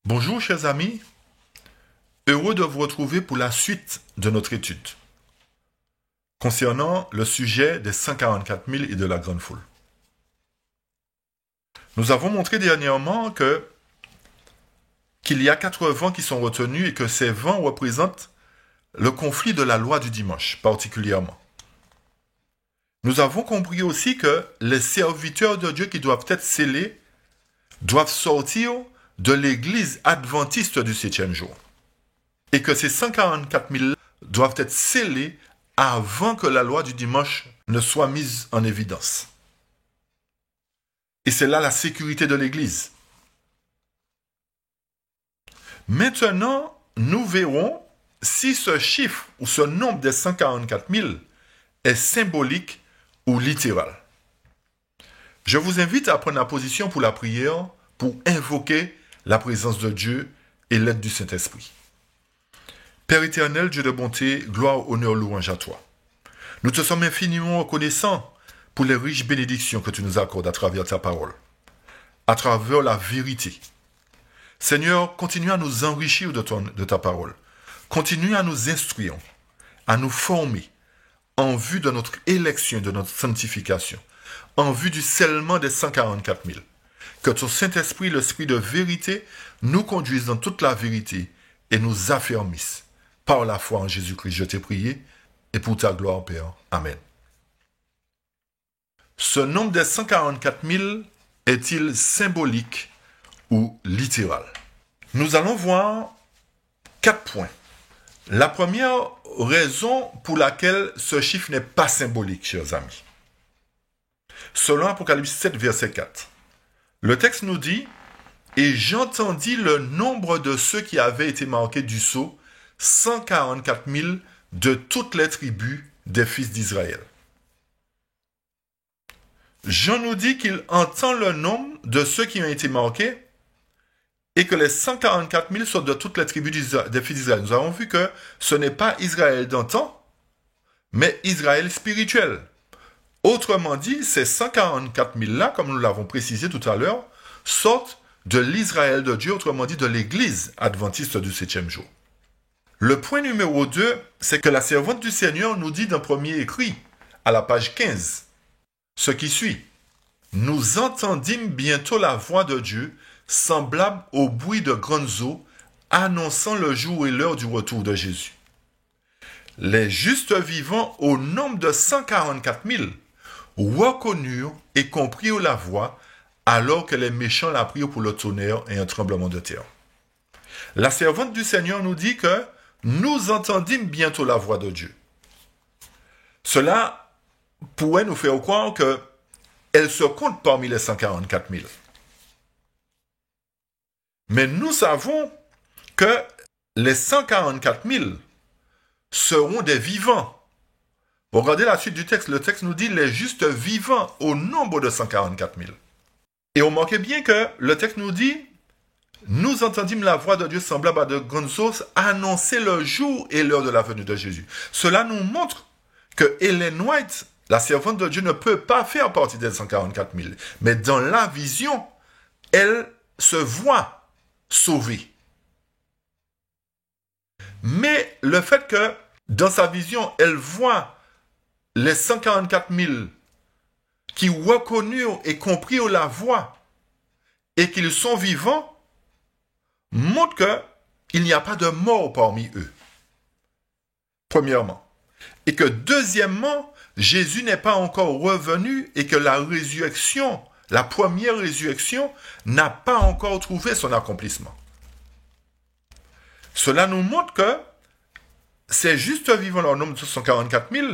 Bonjour chers amis, heureux de vous retrouver pour la suite de notre étude concernant le sujet des 144 000 et de la grande foule. Nous avons montré dernièrement qu'il y a 4 vents qui sont retenus et que ces vents représentent le conflit de la loi du dimanche particulièrement. Nous avons compris aussi que les serviteurs de Dieu qui doivent être scellés doivent sortir de l'église adventiste du 7e jour. Et que ces 144 000 doivent être scellés avant que la loi du dimanche ne soit mise en évidence. Et c'est là la sécurité de l'église. Maintenant, nous verrons si ce chiffre ou ce nombre des 144 000 est symbolique ou littéral. Je vous invite à prendre la position pour la prière, pour invoquer la présence de Dieu et l'aide du Saint-Esprit. Père éternel, Dieu de bonté, gloire, honneur, louange à toi. Nous te sommes infiniment reconnaissants pour les riches bénédictions que tu nous accordes à travers ta parole, à travers la vérité. Seigneur, continue à nous enrichir de ta parole. Continue à nous instruire, à nous former en vue de notre élection, de notre sanctification, en vue du scellement des 144 000. Que ton Saint-Esprit, l'Esprit de vérité, nous conduise dans toute la vérité et nous affermisse. Par la foi en Jésus-Christ, je t'ai prié, et pour ta gloire, Père. Amen. Ce nombre des 144 000 est-il symbolique ou littéral? Nous allons voir 4 points. La première raison pour laquelle ce chiffre n'est pas symbolique, chers amis. Selon Apocalypse 7, verset 4, le texte nous dit « Et j'entendis le nombre de ceux qui avaient été marqués du sceau, 144 000 de toutes les tribus des fils d'Israël. » Jean nous dit qu'il entend le nombre de ceux qui ont été marqués et que les 144 000 sont de toutes les tribus des fils d'Israël. Nous avons vu que ce n'est pas Israël d'antan, mais Israël spirituel. Autrement dit, ces 144 000-là, comme nous l'avons précisé tout à l'heure, sortent de l'Israël de Dieu, autrement dit de l'église adventiste du 7e jour. Le point numéro 2, c'est que la servante du Seigneur nous dit d'un premier écrit, à la page 15, ce qui suit. « Nous entendîmes bientôt la voix de Dieu, semblable au bruit de grandes eaux, annonçant le jour et l'heure du retour de Jésus. Les justes vivants, au nombre de 144 000, reconnurent et comprirent la voix, alors que les méchants la prirent pour le tonnerre et un tremblement de terre. » La servante du Seigneur nous dit que nous entendîmes bientôt la voix de Dieu. Cela pourrait nous faire croire qu'elle se compte parmi les 144 000. Mais nous savons que les 144 000 seront des vivants. Regardez la suite du texte. Le texte nous dit les justes vivants au nombre de 144 000. Et remarquez bien que le texte nous dit nous entendîmes la voix de Dieu semblable à de grandes eaux annoncer le jour et l'heure de la venue de Jésus. Cela nous montre que Ellen White, la servante de Dieu, ne peut pas faire partie des 144 000. Mais dans la vision, elle se voit sauvée. Mais le fait que dans sa vision, elle voit les 144 000 qui reconnurent et comprirent la voix et qu'ils sont vivants, montre qu'il n'y a pas de mort parmi eux. Premièrement. Et que deuxièmement, Jésus n'est pas encore revenu et que la résurrection, la première résurrection, n'a pas encore trouvé son accomplissement. Cela nous montre que ces justes vivants, leur nombre de 144 000,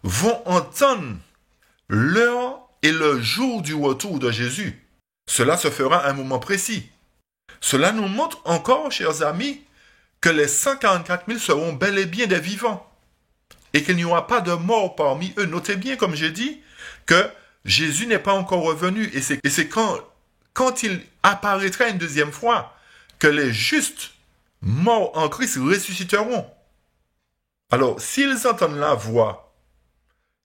vont entendre l'heure et le jour du retour de Jésus. Cela se fera à un moment précis. Cela nous montre encore, chers amis, que les 144 000 seront bel et bien des vivants et qu'il n'y aura pas de mort parmi eux. Notez bien, comme j'ai dit, que Jésus n'est pas encore revenu et c'est quand il apparaîtra une deuxième fois que les justes morts en Christ ressusciteront. Alors, s'ils entendent la voix,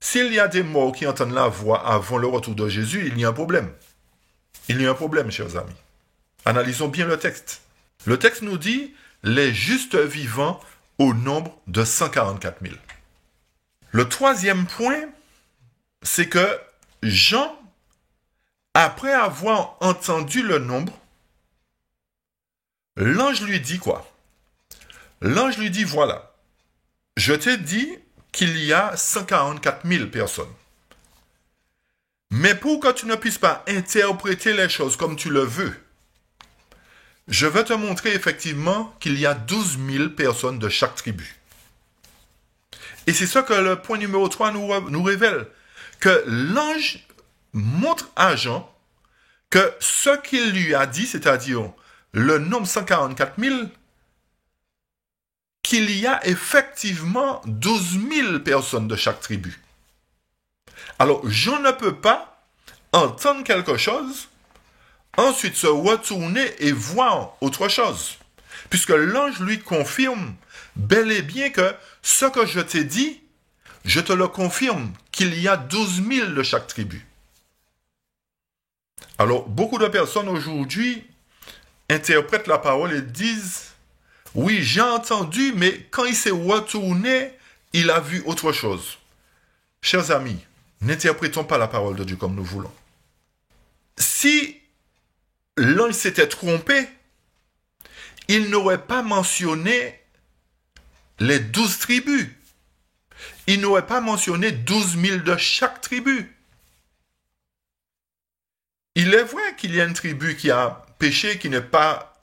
s'il y a des morts qui entendent la voix avant le retour de Jésus, il y a un problème. Il y a un problème, chers amis. Analysons bien le texte. Le texte nous dit les justes vivants au nombre de 144 000. Le troisième point, c'est que Jean, après avoir entendu le nombre, l'ange lui dit quoi? L'ange lui dit, voilà, je t'ai dit qu'il y a 144 000 personnes. Mais pour que tu ne puisses pas interpréter les choses comme tu le veux, je vais te montrer effectivement qu'il y a 12 000 personnes de chaque tribu. Et c'est ça que le point numéro 3 nous révèle, que l'ange montre à Jean que ce qu'il lui a dit, c'est-à-dire le nombre 144 000, qu'il y a effectivement 12 000 personnes de chaque tribu. Alors, Jean ne peut pas entendre quelque chose, ensuite se retourner et voir autre chose, puisque l'ange lui confirme bel et bien que ce que je t'ai dit, je te le confirme, qu'il y a 12 000 de chaque tribu. Alors, beaucoup de personnes aujourd'hui interprètent la parole et disent « Oui, j'ai entendu, mais quand il s'est retourné, il a vu autre chose. » Chers amis, n'interprétons pas la parole de Dieu comme nous voulons. Si l'ange s'était trompé, il n'aurait pas mentionné les 12 tribus. Il n'aurait pas mentionné 12 000 de chaque tribu. Il est vrai qu'il y a une tribu qui a péché, qui n'est pas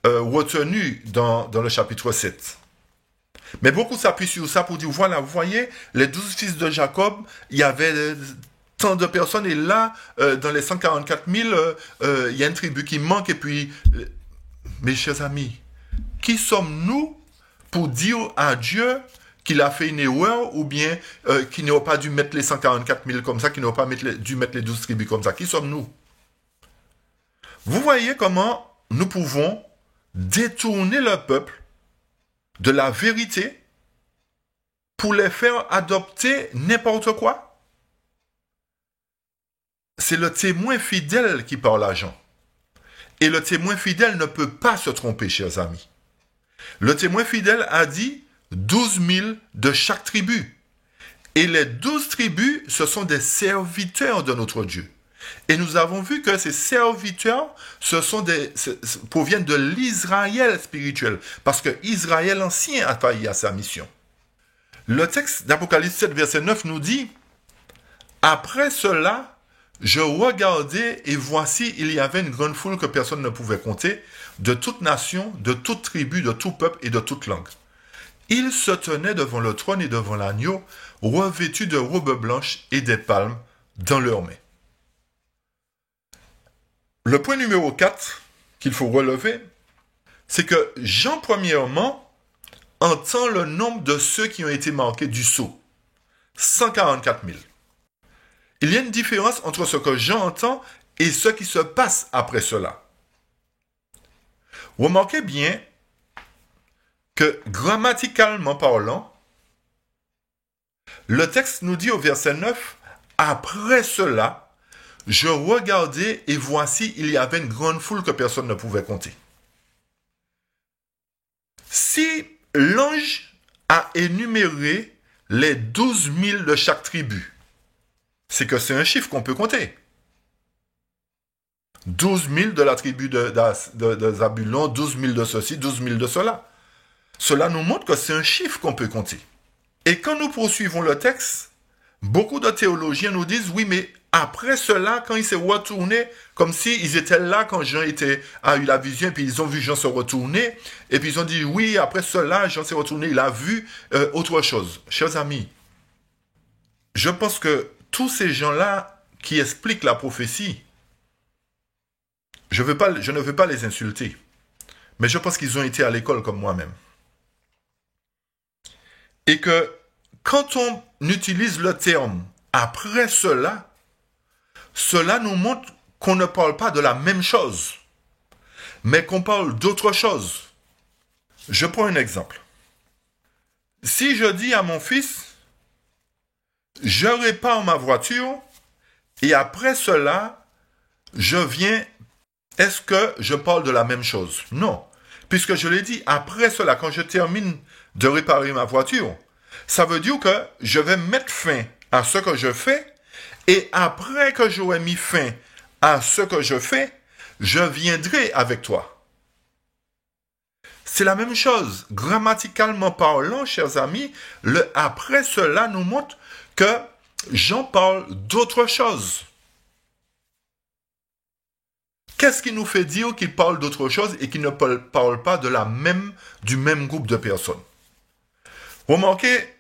retenue dans le chapitre 7. Mais beaucoup s'appuient sur ça pour dire, voilà, vous voyez, les 12 fils de Jacob, il y avait tant de personnes, et là, dans les 144 000, il y a une tribu qui manque, et puis, mes chers amis, qui sommes-nous pour dire à Dieu qu'il a fait une erreur, ou bien qu'il n'aurait pas dû mettre les 144 000 comme ça, qu'il n'aurait pas dû mettre les 12 tribus comme ça? Qui sommes-nous? Vous voyez comment nous pouvons détourner le peuple de la vérité pour les faire adopter n'importe quoi? C'est le témoin fidèle qui parle à Jean. Et le témoin fidèle ne peut pas se tromper, chers amis. Le témoin fidèle a dit 12 000 de chaque tribu. Et les 12 tribus, ce sont des serviteurs de notre Dieu. Et nous avons vu que ces serviteurs, proviennent de l'Israël spirituel, parce que Israël ancien a failli à sa mission. Le texte d'Apocalypse 7, verset 9 nous dit « Après cela, je regardais et voici, il y avait une grande foule que personne ne pouvait compter, de toute nation, de toute tribu, de tout peuple et de toute langue. Ils se tenaient devant le trône et devant l'agneau, revêtus de robes blanches et des palmes dans leurs mains. » Le point numéro 4 qu'il faut relever, c'est que Jean, premièrement, entend le nombre de ceux qui ont été marqués du sceau. 144 000. Il y a une différence entre ce que Jean entend et ce qui se passe après cela. Remarquez bien que, grammaticalement parlant, le texte nous dit au verset 9, « Après cela, je regardais et voici, il y avait une grande foule que personne ne pouvait compter. » Si l'ange a énuméré les 12 000 de chaque tribu, c'est que c'est un chiffre qu'on peut compter. 12 000 de la tribu de Zabulon, 12 000 de ceci, 12 000 de cela. Cela nous montre que c'est un chiffre qu'on peut compter. Et quand nous poursuivons le texte, beaucoup de théologiens nous disent, oui, mais après cela, quand il s'est retourné, comme s'ils étaient là quand Jean a eu la vision, et puis ils ont vu Jean se retourner, et puis ils ont dit, oui, après cela, Jean s'est retourné, il a vu autre chose. Chers amis, je pense que tous ces gens-là qui expliquent la prophétie, je ne veux pas les insulter, mais je pense qu'ils ont été à l'école comme moi-même. Et que quand on utilise le terme « après cela », cela nous montre qu'on ne parle pas de la même chose, mais qu'on parle d'autre chose. Je prends un exemple. Si je dis à mon fils, je répare ma voiture, et après cela, je viens, est-ce que je parle de la même chose? Non. Puisque je l'ai dit, après cela, quand je termine de réparer ma voiture, ça veut dire que je vais mettre fin à ce que je fais, et après que j'aurai mis fin à ce que je fais, je viendrai avec toi. C'est la même chose. Grammaticalement parlant, chers amis, le après cela nous montre que Jean parle d'autre chose. Qu'est-ce qui nous fait dire qu'il parle d'autre chose et qu'il ne parle pas du même groupe de personnes? Remarquez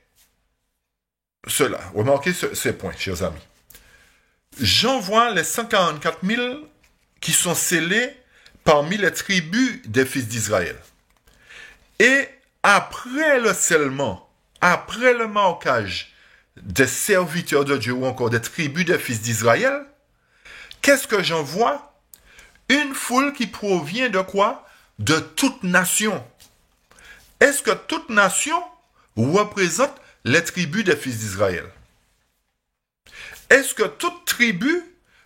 cela, remarquez ces points, chers amis. Jean voit les 144 000 qui sont scellés parmi les tribus des fils d'Israël. Et après le scellement, après le marquage des serviteurs de Dieu ou encore des tribus des fils d'Israël, qu'est-ce que j'en vois? Une foule qui provient de quoi? De toute nation. Est-ce que toute nation représente les tribus des fils d'Israël? Est-ce que toute tribu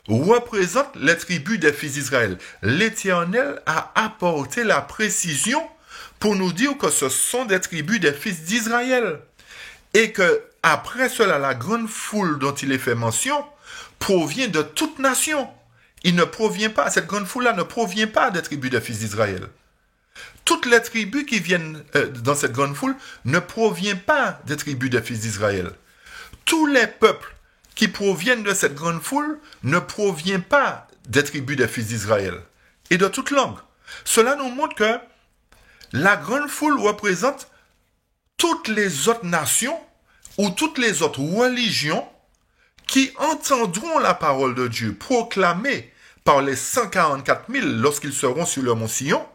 représente les tribus des fils d'Israël? L'Éternel a apporté la précision pour nous dire que ce sont des tribus des fils d'Israël. Et que, après cela, la grande foule dont il est fait mention provient de toute nation. Cette grande foule-là ne provient pas des tribus des fils d'Israël. Toutes les tribus qui viennent dans cette grande foule ne proviennent pas des tribus des fils d'Israël. Tous les peuples qui proviennent de cette grande foule ne proviennent pas des tribus des fils d'Israël et de toute langue. Cela nous montre que la grande foule représente toutes les autres nations ou toutes les autres religions qui entendront la parole de Dieu proclamée par les 144 000 lorsqu'ils seront sur le mont Sion.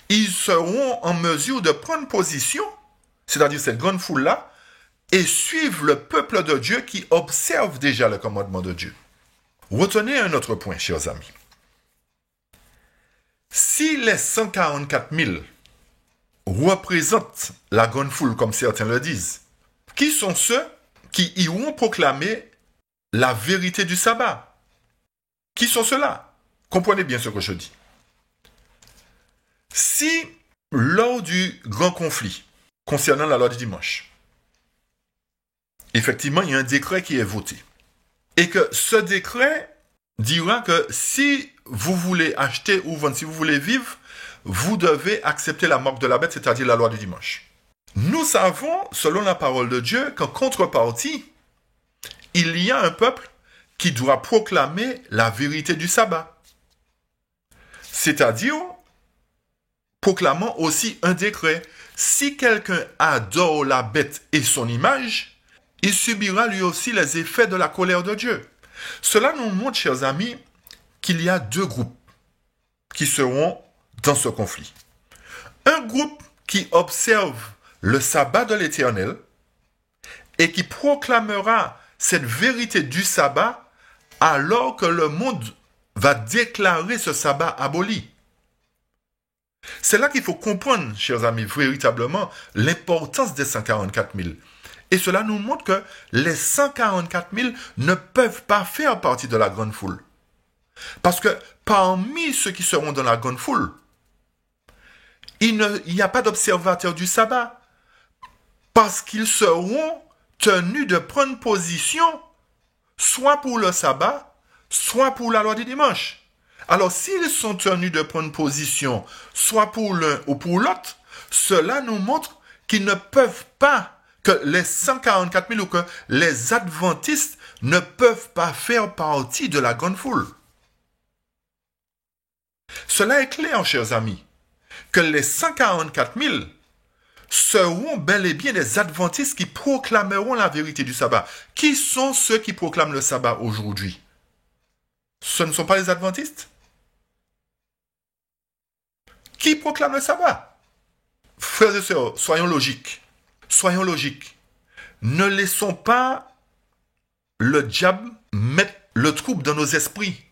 Ils seront en mesure de prendre position, c'est-à-dire cette grande foule-là, et suivre le peuple de Dieu qui observe déjà le commandement de Dieu. Retenez un autre point, chers amis. Si les 144 000 représentent la grande foule, comme certains le disent, qui sont ceux qui iront proclamer la vérité du sabbat? Qui sont ceux-là? Comprenez bien ce que je dis. Si, lors du grand conflit concernant la loi du dimanche, effectivement, il y a un décret qui est voté, et que ce décret dira que si vous voulez acheter ou vendre, si vous voulez vivre, vous devez accepter la marque de la bête, c'est-à-dire la loi du dimanche. Nous savons, selon la parole de Dieu, qu'en contrepartie, il y a un peuple qui doit proclamer la vérité du sabbat. C'est-à-dire, proclamant aussi un décret. Si quelqu'un adore la bête et son image, il subira lui aussi les effets de la colère de Dieu. Cela nous montre, chers amis, qu'il y a deux groupes qui seront dans ce conflit. Un groupe qui observe le sabbat de l'Éternel et qui proclamera cette vérité du sabbat alors que le monde va déclarer ce sabbat aboli. C'est là qu'il faut comprendre, chers amis, véritablement l'importance des 144 000. Et cela nous montre que les 144 000 ne peuvent pas faire partie de la grande foule. Parce que parmi ceux qui seront dans la grande foule, il n'y a pas d'observateurs du sabbat. Parce qu'ils seront tenus de prendre position soit pour le sabbat, soit pour la loi du dimanche. Alors, s'ils sont tenus de prendre position, soit pour l'un ou pour l'autre, cela nous montre qu'ils ne peuvent pas, que les 144 000 ou que les adventistes ne peuvent pas faire partie de la grande foule. Cela est clair, chers amis, que les 144 000 seront bel et bien des adventistes qui proclameront la vérité du sabbat. Qui sont ceux qui proclament le sabbat aujourd'hui? Ce ne sont pas les adventistes? Qui proclame le sabbat? Frères et sœurs, soyons logiques. Soyons logiques. Ne laissons pas le diable mettre le trouble dans nos esprits.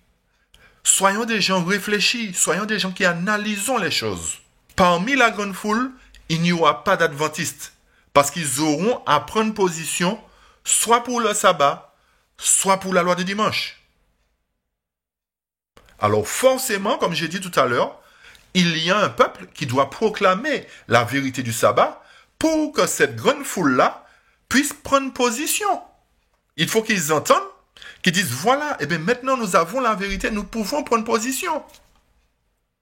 Soyons des gens réfléchis. Soyons des gens qui analysons les choses. Parmi la grande foule, il n'y aura pas d'adventistes. Parce qu'ils auront à prendre position soit pour le sabbat, soit pour la loi du dimanche. Alors forcément, comme j'ai dit tout à l'heure, il y a un peuple qui doit proclamer la vérité du sabbat pour que cette grande foule-là puisse prendre position. Il faut qu'ils entendent, qu'ils disent, voilà, eh bien maintenant nous avons la vérité, nous pouvons prendre position.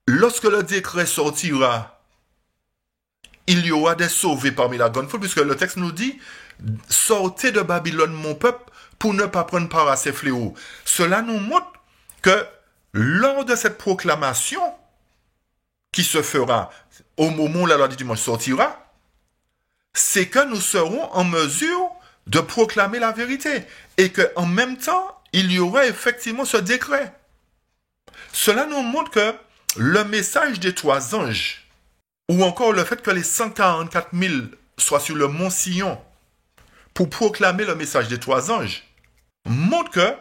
Lorsque le décret sortira, il y aura des sauvés parmi la grande foule, puisque le texte nous dit, sortez de Babylone mon peuple pour ne pas prendre part à ces fléaux. Cela nous montre que lors de cette proclamation qui se fera au moment où la loi du dimanche sortira, c'est que nous serons en mesure de proclamer la vérité et qu'en même temps, il y aura effectivement ce décret. Cela nous montre que le message des 3 anges, ou encore le fait que les 144 000 soient sur le mont Sion pour proclamer le message des 3 anges, montre que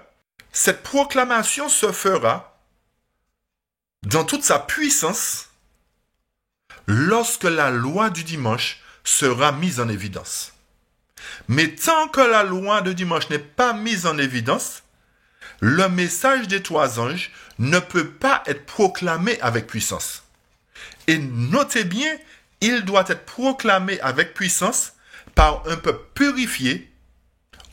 cette proclamation se fera dans toute sa puissance lorsque la loi du dimanche sera mise en évidence. Mais tant que la loi de dimanche n'est pas mise en évidence, le message des 3 anges ne peut pas être proclamé avec puissance. Et notez bien, il doit être proclamé avec puissance par un peuple purifié,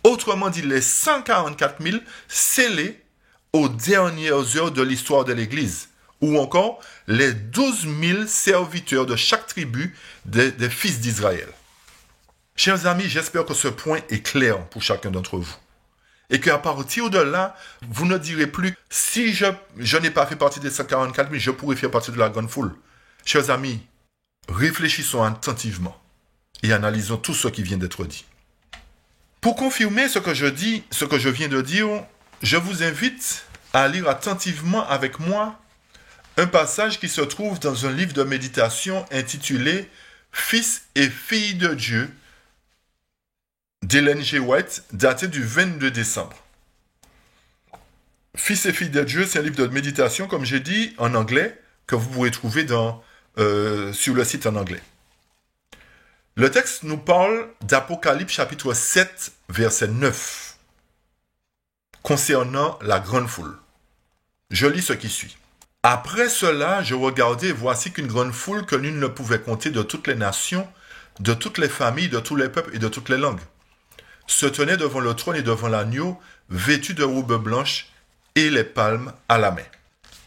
autrement dit les 144 000 scellés aux dernières heures de l'histoire de l'Église, ou encore les 12 000 serviteurs de chaque tribu des fils d'Israël. Chers amis, j'espère que ce point est clair pour chacun d'entre vous. Et qu'à partir de là, vous ne direz plus, si je n'ai pas fait partie des 144 000, je pourrais faire partie de la grande foule. Chers amis, réfléchissons attentivement et analysons tout ce qui vient d'être dit. Pour confirmer ce que je viens de dire, je vous invite à lire attentivement avec moi un passage qui se trouve dans un livre de méditation intitulé « Fils et filles de Dieu » d'Ellen G. White, daté du 22 décembre. Fils et filles de Dieu, c'est un livre de méditation, comme j'ai dit, en anglais, que vous pourrez trouver sur le site en anglais. Le texte nous parle d'Apocalypse chapitre 7, verset 9, concernant la grande foule. Je lis ce qui suit. Après cela, je regardai et voici qu'une grande foule que nul ne pouvait compter de toutes les nations, de toutes les familles, de tous les peuples et de toutes les langues, se tenait devant le trône et devant l'agneau, vêtus de robes blanches et les palmes à la main.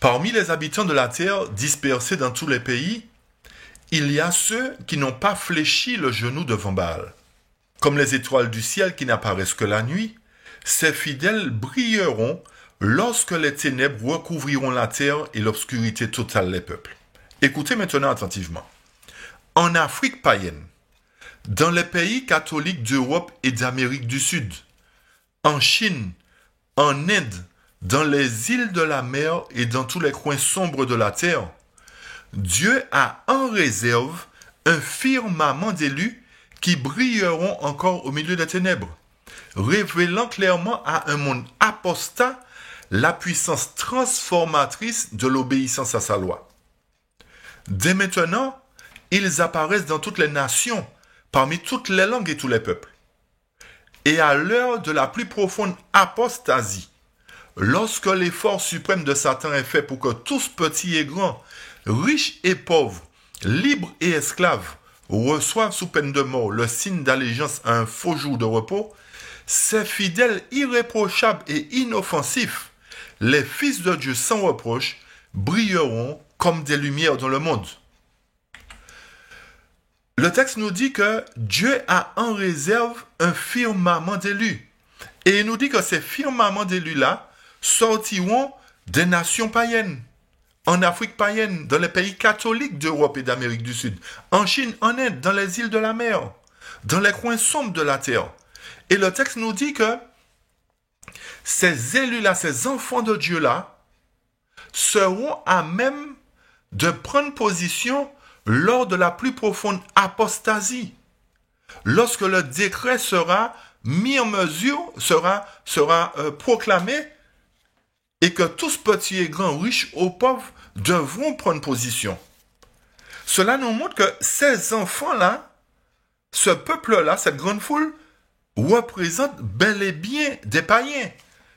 Parmi les habitants de la terre, dispersés dans tous les pays, il y a ceux qui n'ont pas fléchi le genou devant Baal. Comme les étoiles du ciel qui n'apparaissent que la nuit, ces fidèles brilleront lorsque les ténèbres recouvriront la terre et l'obscurité totale les peuples. Écoutez maintenant attentivement. En Afrique païenne, dans les pays catholiques d'Europe et d'Amérique du Sud, en Chine, en Inde, dans les îles de la mer et dans tous les coins sombres de la terre, Dieu a en réserve un firmament d'élus qui brilleront encore au milieu des ténèbres, révélant clairement à un monde apostat la puissance transformatrice de l'obéissance à sa loi. Dès maintenant, ils apparaissent dans toutes les nations, parmi toutes les langues et tous les peuples. Et à l'heure de la plus profonde apostasie, lorsque l'effort suprême de Satan est fait pour que tous petits et grands, riches et pauvres, libres et esclaves, reçoivent sous peine de mort le signe d'allégeance à un faux jour de repos, ces fidèles irréprochables et inoffensifs, les fils de Dieu sans reproche, brilleront comme des lumières dans le monde. Le texte nous dit que Dieu a en réserve un firmament d'élus. Et il nous dit que ces firmaments d'élus-là sortiront des nations païennes, en Afrique païenne, dans les pays catholiques d'Europe et d'Amérique du Sud, en Chine, en Inde, dans les îles de la mer, dans les coins sombres de la terre. Et le texte nous dit que ces élus-là, ces enfants de Dieu-là, seront à même de prendre position lors de la plus profonde apostasie, lorsque le décret sera mis en mesure, sera proclamé, et que tous petits et grands, riches ou pauvres, devront prendre position. Cela nous montre que ces enfants-là, ce peuple-là, cette grande foule, représente bel et bien des païens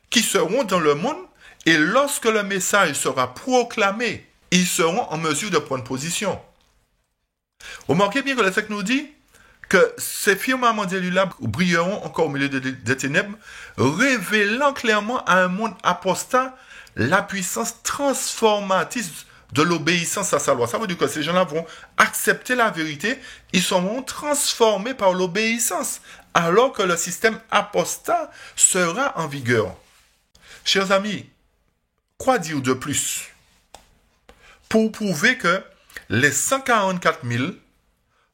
qui seront dans le monde, et lorsque le message sera proclamé ils seront en mesure de prendre position. Remarquez bien que le texte nous dit que ces firmaments d'Élula brilleront encore au milieu des ténèbres, révélant clairement à un monde apostat la puissance transformatrice de l'obéissance à sa loi. Ça veut dire que ces gens-là vont accepter la vérité, ils seront transformés par l'obéissance, alors que le système apostat sera en vigueur. Chers amis, quoi dire de plus pour prouver que les 144 000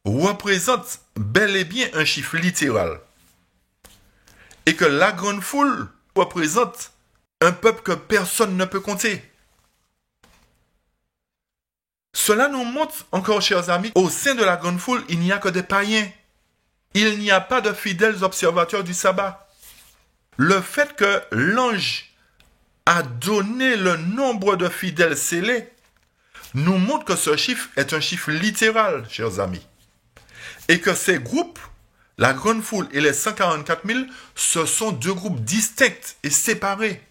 représentent bel et bien un chiffre littéral et que la grande foule représente un peuple que personne ne peut compter. Cela nous montre encore, chers amis, au sein de la grande foule, il n'y a que des païens. Il n'y a pas de fidèles observateurs du sabbat. Le fait que l'ange a donné le nombre de fidèles scellés nous montre que ce chiffre est un chiffre littéral, chers amis. Et que ces groupes, la grande foule et les 144 000, ce sont deux groupes distincts et séparés.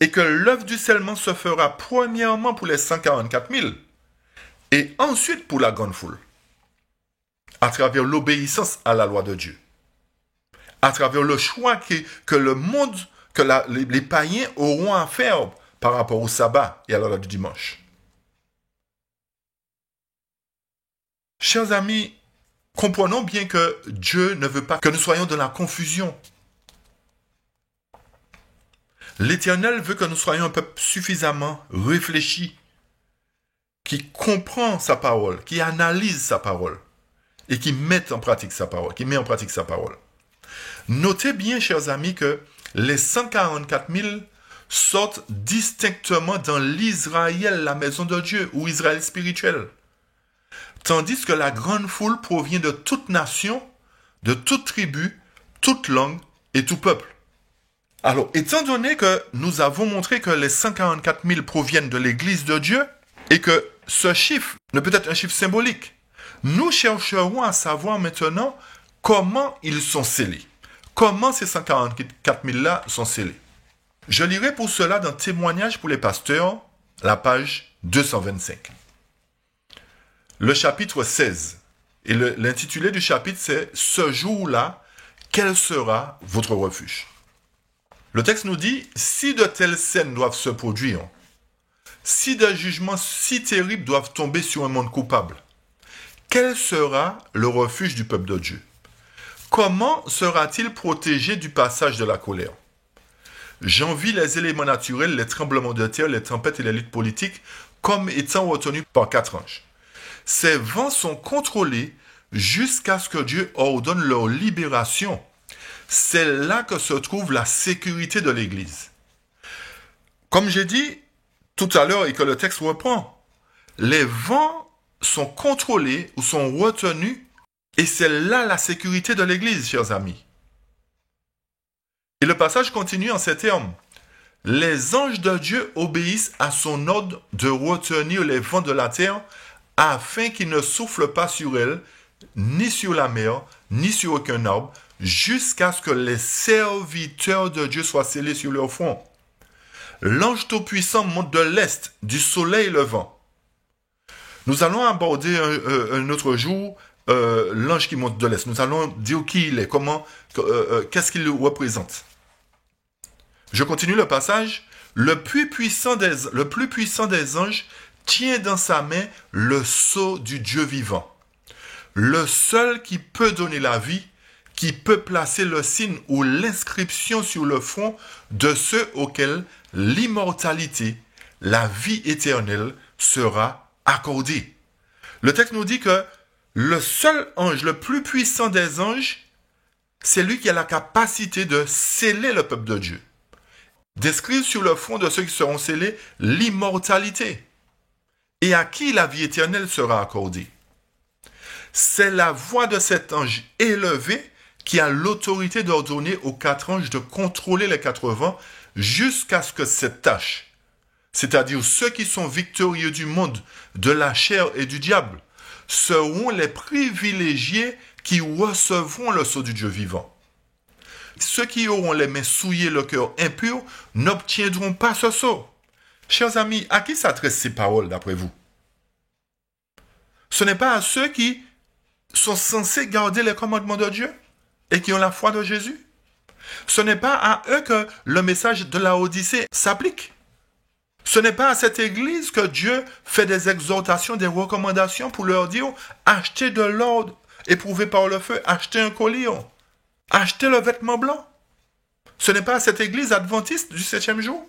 Et que l'œuvre du scellement se fera premièrement pour les 144 000 et ensuite pour la grande foule, à travers l'obéissance à la loi de Dieu, à travers le choix que le monde, que les païens auront à faire par rapport au sabbat et à l'heure du dimanche. Chers amis, comprenons bien que Dieu ne veut pas que nous soyons dans la confusion. L'Éternel veut que nous soyons un peuple suffisamment réfléchi, qui comprend sa parole, qui analyse sa parole et qui met en pratique sa parole, Notez bien, chers amis, que les 144 000 sortent distinctement dans l'Israël, la maison de Dieu, ou Israël spirituel. Tandis que la grande foule provient de toute nation, de toute tribu, toute langue et tout peuple. Alors, étant donné que nous avons montré que les 144 000 proviennent de l'Église de Dieu et que ce chiffre ne peut être un chiffre symbolique, nous chercherons à savoir maintenant comment ils sont scellés. Comment ces 144 000-là sont scellés. Je lirai pour cela dans Témoignages pour les pasteurs, la page 225. Le chapitre 16. Et l'intitulé du chapitre, c'est « Ce jour-là, quel sera votre refuge ?» Le texte nous dit « Si de telles scènes doivent se produire, si des jugements si terribles doivent tomber sur un monde coupable, quel sera le refuge du peuple de Dieu? Comment sera-t-il protégé du passage de la colère? J'envie les éléments naturels, les tremblements de terre, les tempêtes et les luttes politiques comme étant retenus par 4 anges. Ces vents sont contrôlés jusqu'à ce que Dieu ordonne leur libération. C'est là que se trouve la sécurité de l'Église. Comme j'ai dit tout à l'heure et que le texte reprend, les vents sont contrôlés ou sont retenus et c'est là la sécurité de l'Église, chers amis. Et le passage continue en ces termes. Les anges de Dieu obéissent à son ordre de retenir les vents de la terre afin qu'ils ne soufflent pas sur elle, ni sur la mer, ni sur aucun arbre, jusqu'à ce que les serviteurs de Dieu soient scellés sur leur front. L'ange tout-puissant monte de l'est, du soleil levant. Nous allons aborder un autre jour l'ange qui monte de l'est. Nous allons dire qui il est, qu'est-ce qu'il représente. Je continue le passage. Le plus puissant des anges tient dans sa main le sceau du Dieu vivant. Le seul qui peut donner la vie, qui peut placer le signe ou l'inscription sur le front de ceux auxquels l'immortalité, la vie éternelle sera accordée. Le texte nous dit que le seul ange, le plus puissant des anges, c'est lui qui a la capacité de sceller le peuple de Dieu. D'écrire sur le front de ceux qui seront scellés l'immortalité. Et à qui la vie éternelle sera accordée. C'est la voix de cet ange élevé qui a l'autorité d'ordonner aux 4 anges de contrôler les 4 vents jusqu'à ce que cette tâche, c'est-à-dire ceux qui sont victorieux du monde, de la chair et du diable, seront les privilégiés qui recevront le sceau du Dieu vivant. Ceux qui auront les mains souillées, le cœur impur, n'obtiendront pas ce sceau. Chers amis, à qui s'adressent ces paroles d'après vous? Ce n'est pas à ceux qui sont censés garder les commandements de Dieu et qui ont la foi de Jésus? Ce n'est pas à eux que le message de la Odyssée s'applique. Ce n'est pas à cette église que Dieu fait des exhortations, des recommandations pour leur dire achetez de l'or éprouvé par le feu, achetez un collier, achetez le vêtement blanc. Ce n'est pas à cette église adventiste du 7e jour.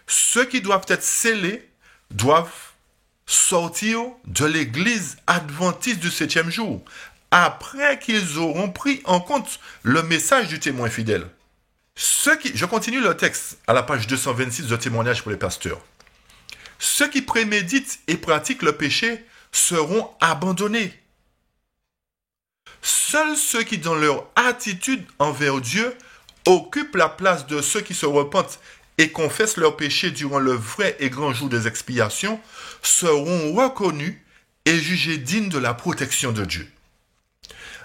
Ceux qui doivent être scellés doivent sortir de l'église adventiste du 7e jour, après qu'ils auront pris en compte le message du témoin fidèle. Je continue le texte à la page 226 de témoignage pour les pasteurs. Ceux qui préméditent et pratiquent le péché seront abandonnés. Seuls ceux qui, dans leur attitude envers Dieu, occupent la place de ceux qui se repentent et confessent leurs péchés durant le vrai et grand jour des expiations seront reconnus et jugés dignes de la protection de Dieu.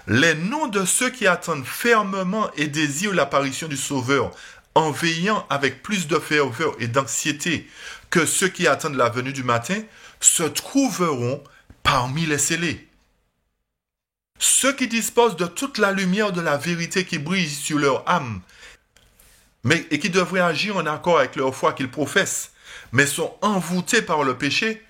Les noms de ceux qui attendent fermement et désirent l'apparition du Sauveur en veillant avec plus de ferveur et d'anxiété que ceux qui attendent la venue du matin se trouveront parmi les scellés. Ceux qui disposent de toute la lumière de la vérité qui brille sur leur âme et qui devraient agir en accord avec leur foi qu'ils professent, mais sont envoûtés par le péché,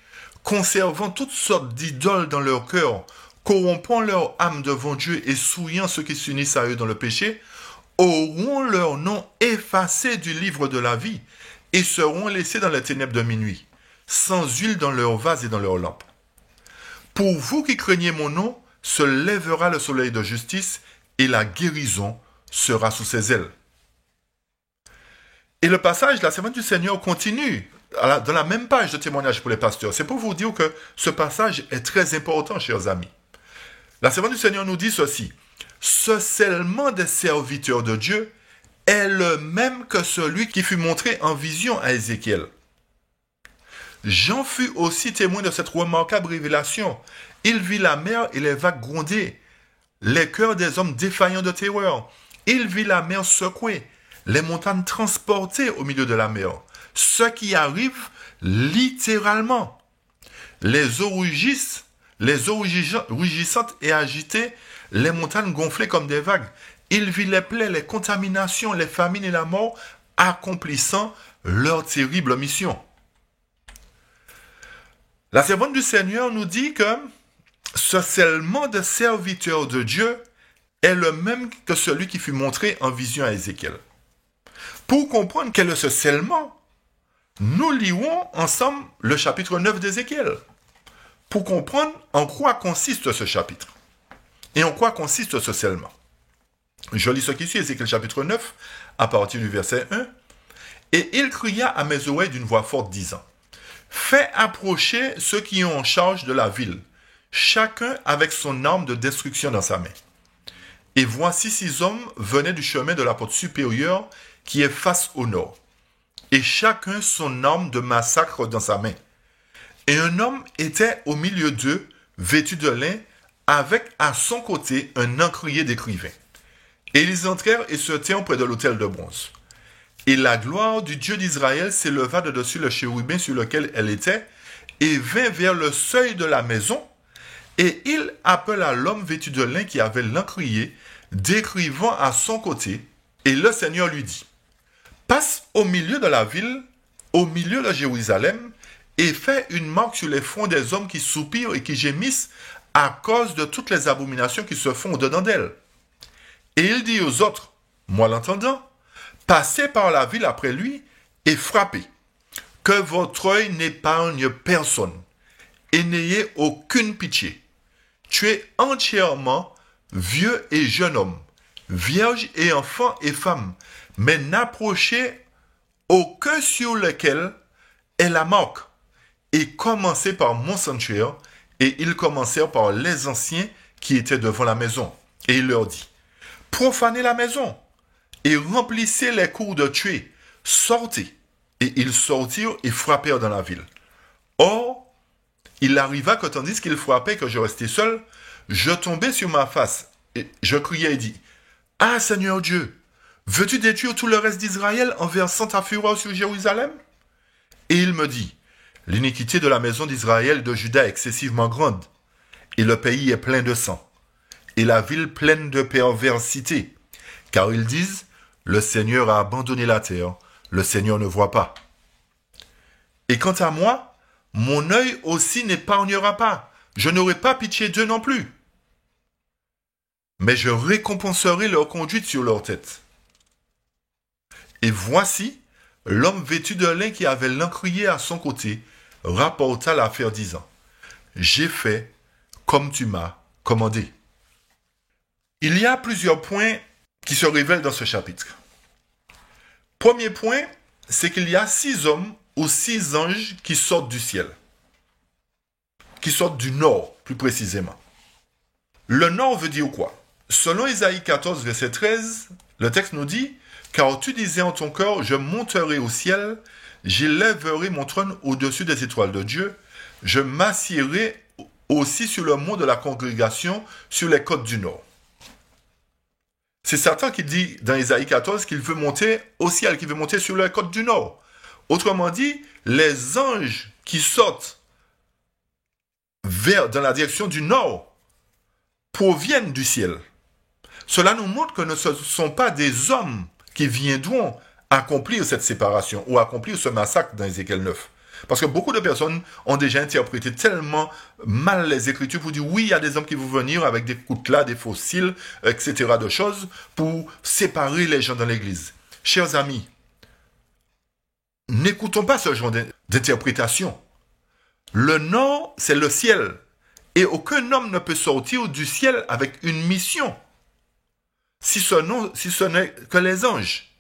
conservant toutes sortes d'idoles dans leur cœur, corrompant leur âme devant Dieu et souillant ceux qui s'unissent à eux dans le péché, auront leur nom effacé du livre de la vie et seront laissés dans les ténèbres de minuit, sans huile dans leur vase et dans leurs lampes. Pour vous qui craignez mon nom, se lèvera le soleil de justice et la guérison sera sous ses ailes. Et le passage, la servante du Seigneur continue dans la même page de témoignage pour les pasteurs. C'est pour vous dire que ce passage est très important, chers amis. La servante du Seigneur nous dit ceci. Ce scellement des serviteurs de Dieu est le même que celui qui fut montré en vision à Ézéchiel. Jean fut aussi témoin de cette remarquable révélation. Il vit la mer et les vagues gronder, les cœurs des hommes défaillants de terreur. Il vit la mer secouée, les montagnes transportées au milieu de la mer. Ce qui arrive littéralement. Les eaux rugissent, les eaux rugissantes et agitées, les montagnes gonflées comme des vagues. Il vit les plaies, les contaminations, les famines et la mort accomplissant leur terrible mission. La servante du Seigneur nous dit que ce scellement de serviteurs de Dieu est le même que celui qui fut montré en vision à Ézéchiel. Pour comprendre quel est ce scellement, nous lirons ensemble le chapitre 9 d'Ézéchiel, pour comprendre en quoi consiste ce chapitre et en quoi consiste ce scellement. Je lis ce qui suit, Ézéchiel chapitre 9, à partir du verset 1. « Et il cria à mes oreilles d'une voix forte, disant, « Fais approcher ceux qui ont en charge de la ville, chacun avec son arme de destruction dans sa main. Et voici 6 hommes venaient du chemin de la porte supérieure qui est face au nord, et chacun son arme de massacre dans sa main. Et un homme était au milieu d'eux, vêtu de lin, avec à son côté un encrier d'écrivain. Et ils entrèrent et se tinrent près de l'autel de bronze. Et la gloire du Dieu d'Israël s'éleva de dessus le chérubin sur lequel elle était, et vint vers le seuil de la maison, et il appela l'homme vêtu de lin qui avait l'encrier, décrivant à son côté, et le Seigneur lui dit, « Passe au milieu de la ville, au milieu de Jérusalem, et fais une marque sur les fronts des hommes qui soupirent et qui gémissent à cause de toutes les abominations qui se font au-dedans d'elles. » Et il dit aux autres, moi l'entendant, passez par la ville après lui et frappez, que votre œil n'épargne personne, et n'ayez aucune pitié. Tuez entièrement vieux et jeune homme, vierges et enfants et femmes, mais n'approchez aucun sur lequel est la marque, et commencez par mon sanctuaire. Et ils commencèrent par les anciens qui étaient devant la maison. Et il leur dit, profanez la maison et remplissez les cours de tuer, sortez. Et ils sortirent et frappèrent dans la ville. Or, il arriva que tandis qu'ils frappaient, que je restais seul, je tombai sur ma face et je criai et dis, ah Seigneur Dieu, veux-tu détruire tout le reste d'Israël en versant ta fureur sur Jérusalem? Et il me dit, l'iniquité de la maison d'Israël et de Juda est excessivement grande, et le pays est plein de sang, et la ville pleine de perversité, car ils disent, le Seigneur a abandonné la terre, le Seigneur ne voit pas. Et quant à moi, mon œil aussi n'épargnera pas, je n'aurai pas pitié d'eux non plus. Mais je récompenserai leur conduite sur leur tête. Et voici, l'homme vêtu de lin qui avait l'encrier à son côté rapporta l'affaire disant, j'ai fait comme tu m'as commandé. Il y a plusieurs points qui se révèlent dans ce chapitre. Premier point, c'est qu'il y a 6 hommes ou 6 anges qui sortent du ciel, qui sortent du nord, plus précisément. Le nord veut dire quoi? Selon Ésaïe 14, verset 13, le texte nous dit « Car tu disais en ton cœur, je monterai au ciel, j'élèverai mon trône au-dessus des étoiles de Dieu, je m'assiérai aussi sur le mont de la congrégation, sur les côtes du nord. » C'est Satan qui dit dans Ésaïe 14 qu'il veut monter au ciel, qu'il veut monter sur les côtes du nord. Autrement dit, les anges qui sortent dans la direction du nord proviennent du ciel. Cela nous montre que ce ne sont pas des hommes qui viendront accomplir cette séparation ou accomplir ce massacre dans Ézéchiel 9. Parce que beaucoup de personnes ont déjà interprété tellement mal les Écritures pour dire oui, il y a des hommes qui vont venir avec des coutelas, des fossiles, etc. de choses pour séparer les gens dans l'Église. Chers amis, n'écoutons pas ce genre d'interprétation. Le nord, c'est le ciel. Et aucun homme ne peut sortir du ciel avec une mission. Si ce n'est que les anges.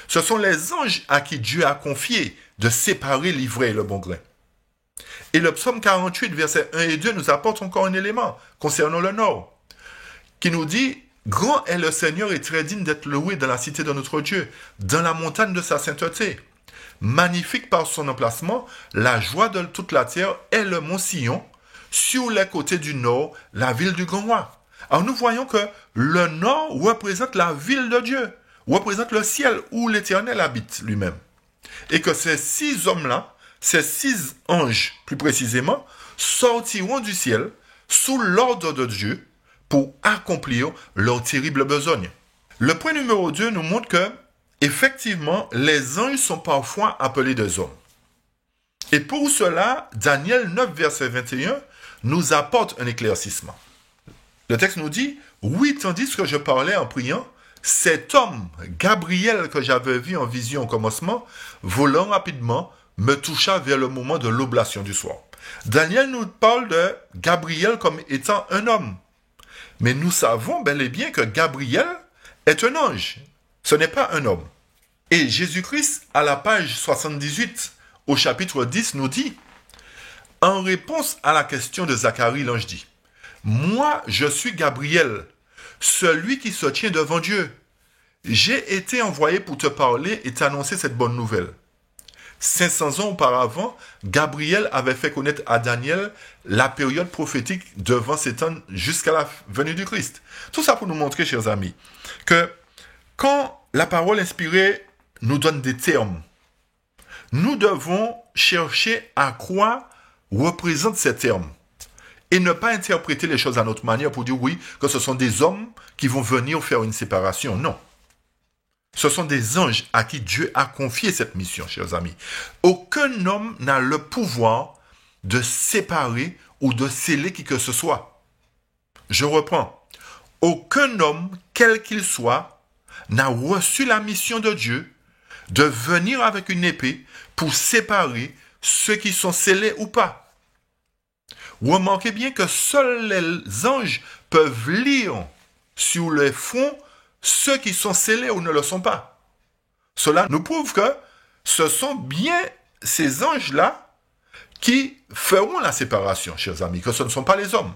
Ce sont les anges à qui Dieu a confié de séparer l'ivraie et le bon grain. Et le psaume 48, versets 1 et 2 nous apporte encore un élément concernant le nord, qui nous dit « Grand est le Seigneur et très digne d'être loué dans la cité de notre Dieu, dans la montagne de sa sainteté. Magnifique par son emplacement, la joie de toute la terre est le mont Sion, sur les côtés du nord, la ville du grand roi. » Alors nous voyons que le nord représente la ville de Dieu, représente le ciel où l'Éternel habite lui-même. Et que ces 6 hommes-là, ces 6 anges plus précisément, sortiront du ciel sous l'ordre de Dieu pour accomplir leur terrible besogne. Le point numéro 2 nous montre que, effectivement, les anges sont parfois appelés des hommes. Et pour cela, Daniel 9, verset 21, nous apporte un éclaircissement. Le texte nous dit, « Oui, tandis que je parlais en priant, cet homme, Gabriel, que j'avais vu en vision au commencement, volant rapidement, me toucha vers le moment de l'oblation du soir. » Daniel nous parle de Gabriel comme étant un homme. Mais nous savons bel et bien que Gabriel est un ange. Ce n'est pas un homme. Et Jésus-Christ, à la page 78, au chapitre 10, nous dit, en réponse à la question de Zacharie, l'ange dit, « Moi, je suis Gabriel, celui qui se tient devant Dieu. J'ai été envoyé pour te parler et t'annoncer cette bonne nouvelle. » 500 ans auparavant, Gabriel avait fait connaître à Daniel la période prophétique devant s'étendre jusqu'à la venue du Christ. Tout ça pour nous montrer, chers amis, que quand la parole inspirée nous donne des termes, nous devons chercher à quoi représentent ces termes et ne pas interpréter les choses à notre manière pour dire oui, que ce sont des hommes qui vont venir faire une séparation. Non. Ce sont des anges à qui Dieu a confié cette mission, chers amis. Aucun homme n'a le pouvoir de séparer ou de sceller qui que ce soit. Je reprends. Aucun homme, quel qu'il soit, n'a reçu la mission de Dieu de venir avec une épée pour séparer ceux qui sont scellés ou pas. Remarquez bien que seuls les anges peuvent lire sur le front ceux qui sont scellés ou ne le sont pas. Cela nous prouve que ce sont bien ces anges-là qui feront la séparation, chers amis, que ce ne sont pas les hommes.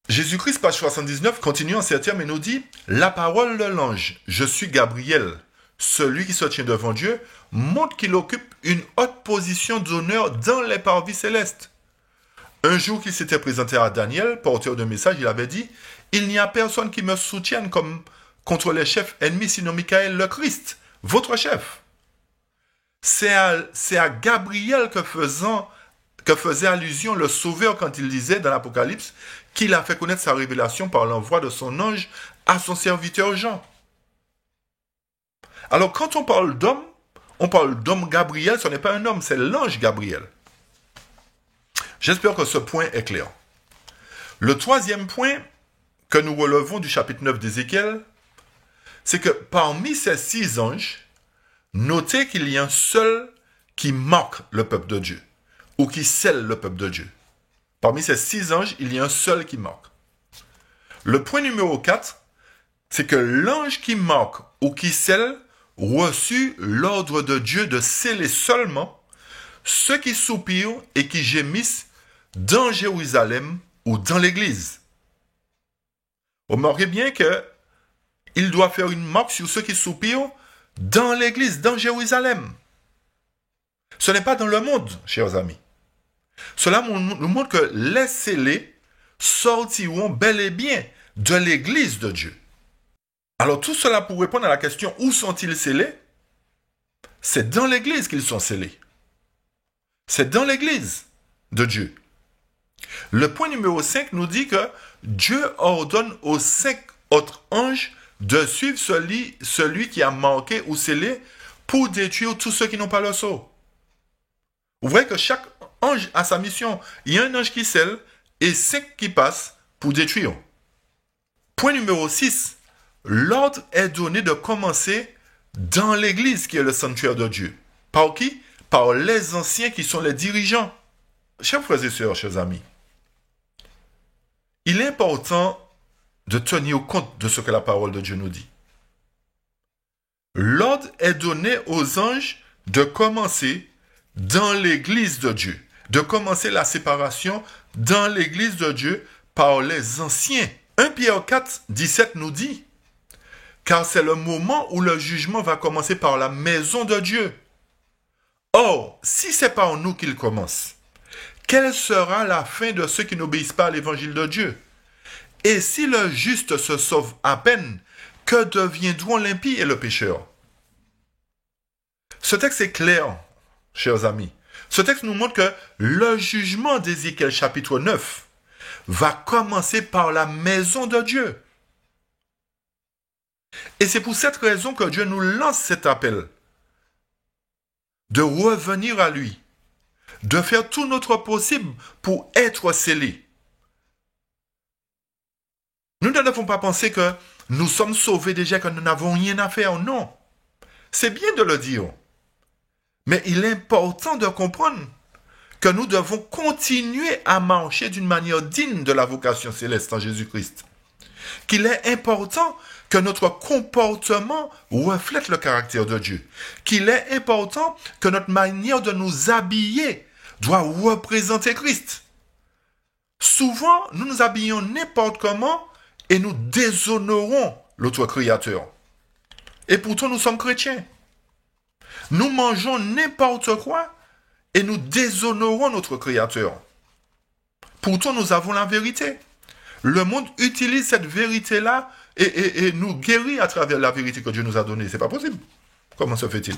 Jésus-Christ, page 79, continue en ces termes et nous dit « La parole de l'ange, je suis Gabriel, celui qui se tient devant Dieu, montre qu'il occupe une haute position d'honneur dans les parvis célestes. » Un jour qu'il s'était présenté à Daniel, porteur d'un message, il avait dit « Il n'y a personne qui me soutienne comme contre les chefs ennemis, sinon Michael le Christ, votre chef. » c'est à Gabriel que faisait allusion le Sauveur quand il disait dans l'Apocalypse qu'il a fait connaître sa révélation par l'envoi de son ange à son serviteur Jean. Alors quand on parle d'homme Gabriel, ce n'est pas un homme, c'est l'ange Gabriel. J'espère que ce point est clair. Le troisième point que nous relevons du chapitre 9 d'Ézéchiel, c'est que parmi ces 6 anges, notez qu'il y a un seul qui marque le peuple de Dieu, ou qui scelle le peuple de Dieu. Parmi ces 6 anges, il y a un seul qui marque. Le point numéro 4, c'est que l'ange qui marque ou qui scelle reçut l'ordre de Dieu de sceller seulement ceux qui soupirent et qui gémissent dans Jérusalem ou dans l'Église. Remarquez bien qu'il doit faire une marque sur ceux qui soupirent dans l'Église, dans Jérusalem. Ce n'est pas dans le monde, chers amis. Cela nous montre que les scellés sortiront bel et bien de l'Église de Dieu. Alors tout cela pour répondre à la question où sont-ils scellés? C'est dans l'Église qu'ils sont scellés. C'est dans l'Église de Dieu. Le point numéro 5 nous dit que Dieu ordonne aux 5 autres anges de suivre celui qui a marqué ou scellé pour détruire tous ceux qui n'ont pas le sceau. Vous voyez que chaque ange a sa mission. Il y a un ange qui scelle et 5 qui passent pour détruire. Point numéro 6. L'ordre est donné de commencer dans l'Église qui est le sanctuaire de Dieu. Par qui? Par les anciens qui sont les dirigeants. Chers frères et sœurs, chers amis, il est important de tenir compte de ce que la parole de Dieu nous dit. L'ordre est donné aux anges de commencer dans l'Église de Dieu, de commencer la séparation dans l'Église de Dieu par les anciens. 1 Pierre 4, 17 nous dit, car c'est le moment où le jugement va commencer par la maison de Dieu. Or, si c'est par nous qu'il commence, quelle sera la fin de ceux qui n'obéissent pas à l'évangile de Dieu? Et si le juste se sauve à peine, que deviendront l'impie et le pécheur? Ce texte est clair, chers amis. Ce texte nous montre que le jugement d'Ézéchiel chapitre 9 va commencer par la maison de Dieu. Et c'est pour cette raison que Dieu nous lance cet appel de revenir à lui, de faire tout notre possible pour être scellés. Nous ne devons pas penser que nous sommes sauvés déjà, que nous n'avons rien à faire. Non. C'est bien de le dire. Mais il est important de comprendre que nous devons continuer à marcher d'une manière digne de la vocation céleste en Jésus-Christ. Qu'il est important que notre comportement reflète le caractère de Dieu. Qu'il est important que notre manière de nous habiller doit représenter Christ. Souvent, nous nous habillons n'importe comment et nous déshonorons l'autre créateur. Et pourtant, nous sommes chrétiens. Nous mangeons n'importe quoi et nous déshonorons notre créateur. Pourtant, nous avons la vérité. Le monde utilise cette vérité-là et nous guérit à travers la vérité que Dieu nous a donnée. C'est pas possible. Comment se fait-il?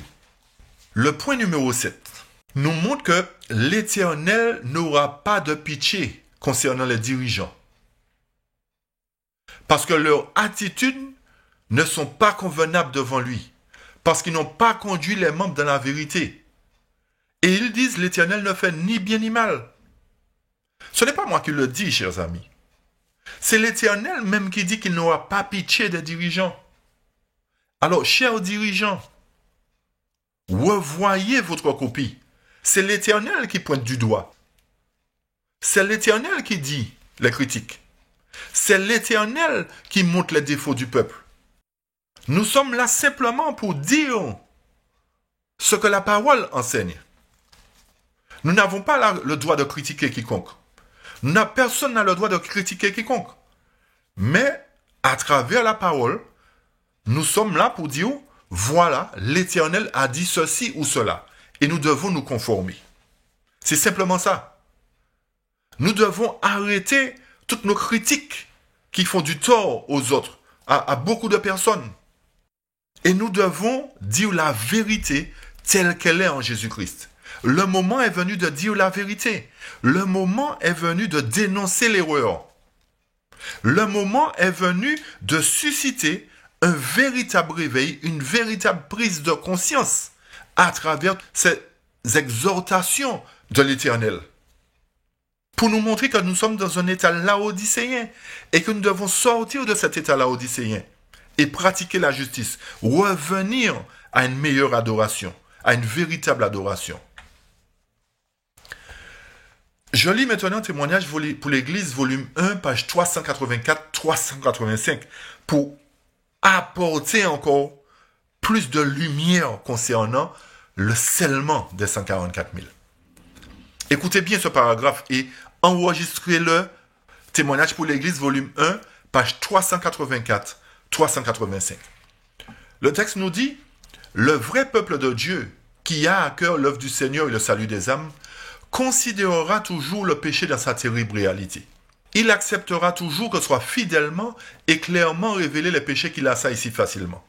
Le point numéro 7 nous montre que l'Éternel n'aura pas de pitié concernant les dirigeants. Parce que leurs attitudes ne sont pas convenables devant lui. Parce qu'ils n'ont pas conduit les membres dans la vérité. Et ils disent, l'Éternel ne fait ni bien ni mal. Ce n'est pas moi qui le dis, chers amis. C'est l'Éternel même qui dit qu'il n'aura pas pitié des dirigeants. Alors, chers dirigeants, revoyez votre copie. C'est l'Éternel qui pointe du doigt. C'est l'Éternel qui dit les critiques. C'est l'Éternel qui montre les défauts du peuple. Nous sommes là simplement pour dire ce que la parole enseigne. Nous n'avons pas le droit de critiquer quiconque. Personne n'a le droit de critiquer quiconque. Mais, à travers la parole, nous sommes là pour dire, voilà, l'Éternel a dit ceci ou cela. Et nous devons nous conformer. C'est simplement ça. Nous devons arrêter toutes nos critiques qui font du tort aux autres, à beaucoup de personnes. Et nous devons dire la vérité telle qu'elle est en Jésus-Christ. Le moment est venu de dire la vérité. Le moment est venu de dénoncer l'erreur. Le moment est venu de susciter un véritable réveil, une véritable prise de conscience à travers ces exhortations de l'Éternel. Pour nous montrer que nous sommes dans un état laodicéen et que nous devons sortir de cet état laodicéen et pratiquer la justice, revenir à une meilleure adoration, à une véritable adoration. Je lis maintenant un témoignage pour l'Église, volume 1, page 384-385, pour apporter encore plus de lumière concernant le scellement des 144 000. Écoutez bien ce paragraphe et enregistrez-le. Témoignage pour l'Église, volume 1, page 384-385. Le texte nous dit, « Le vrai peuple de Dieu, qui a à cœur l'œuvre du Seigneur et le salut des âmes, considérera toujours le péché dans sa terrible réalité. Il acceptera toujours que soient fidèlement et clairement révélés les péchés qu'il assaille si facilement.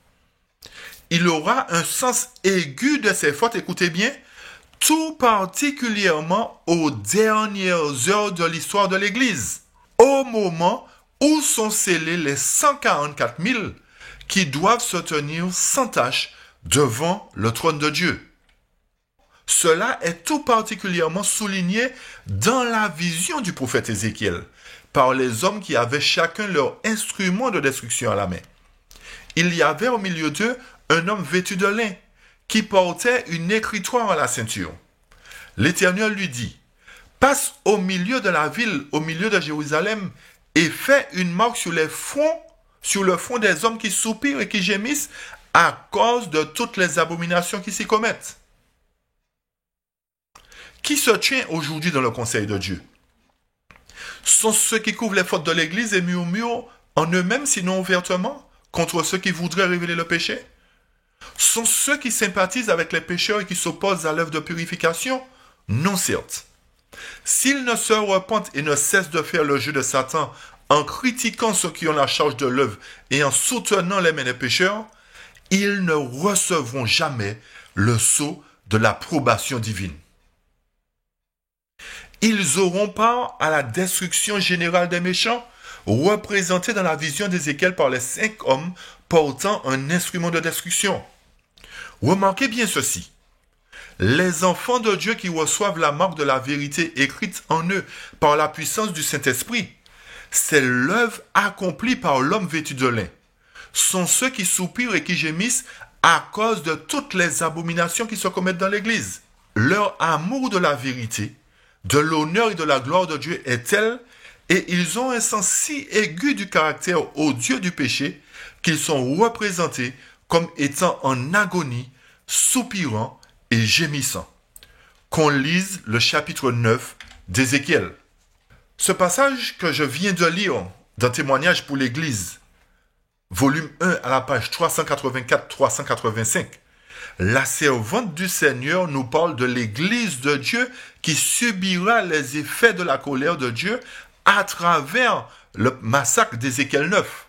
Il aura un sens aigu de ses fautes, écoutez bien, tout particulièrement aux dernières heures de l'histoire de l'Église, au moment où sont scellés les 144 000 qui doivent se tenir sans tache devant le trône de Dieu. Cela est tout particulièrement souligné dans la vision du prophète Ézéchiel, par les hommes qui avaient chacun leur instrument de destruction à la main. Il y avait au milieu d'eux un homme vêtu de lin, qui portait une écritoire à la ceinture. L'Éternel lui dit, « Passe au milieu de la ville, au milieu de Jérusalem, et fais une marque sur le front des hommes qui soupirent et qui gémissent à cause de toutes les abominations qui s'y commettent. » Qui se tient aujourd'hui dans le conseil de Dieu? Sont ceux qui couvrent les fautes de l'Église et murmurent en eux-mêmes, sinon ouvertement, contre ceux qui voudraient révéler le péché? Sont ceux qui sympathisent avec les pécheurs et qui s'opposent à l'œuvre de purification? Non, certes. S'ils ne se repentent et ne cessent de faire le jeu de Satan en critiquant ceux qui ont la charge de l'œuvre et en soutenant les mains des pécheurs, ils ne recevront jamais le sceau de l'approbation divine. Ils auront part à la destruction générale des méchants, représentée dans la vision d'Ézéchiel par les 5 hommes portant un instrument de destruction. Remarquez bien ceci. Les enfants de Dieu qui reçoivent la marque de la vérité écrite en eux par la puissance du Saint-Esprit, c'est l'œuvre accomplie par l'homme vêtu de lin, sont ceux qui soupirent et qui gémissent à cause de toutes les abominations qui se commettent dans l'Église. Leur amour de la vérité, de l'honneur et de la gloire de Dieu est tel, et ils ont un sens si aigu du caractère odieux du péché, qu'ils sont représentés comme étant en agonie, soupirant et gémissant. Qu'on lise le chapitre 9 d'Ézéchiel. Ce passage que je viens de lire dans Témoignage pour l'Église, volume 1 à la page 384-385, la servante du Seigneur nous parle de l'Église de Dieu qui subira les effets de la colère de Dieu à travers le massacre d'Ézéchiel 9.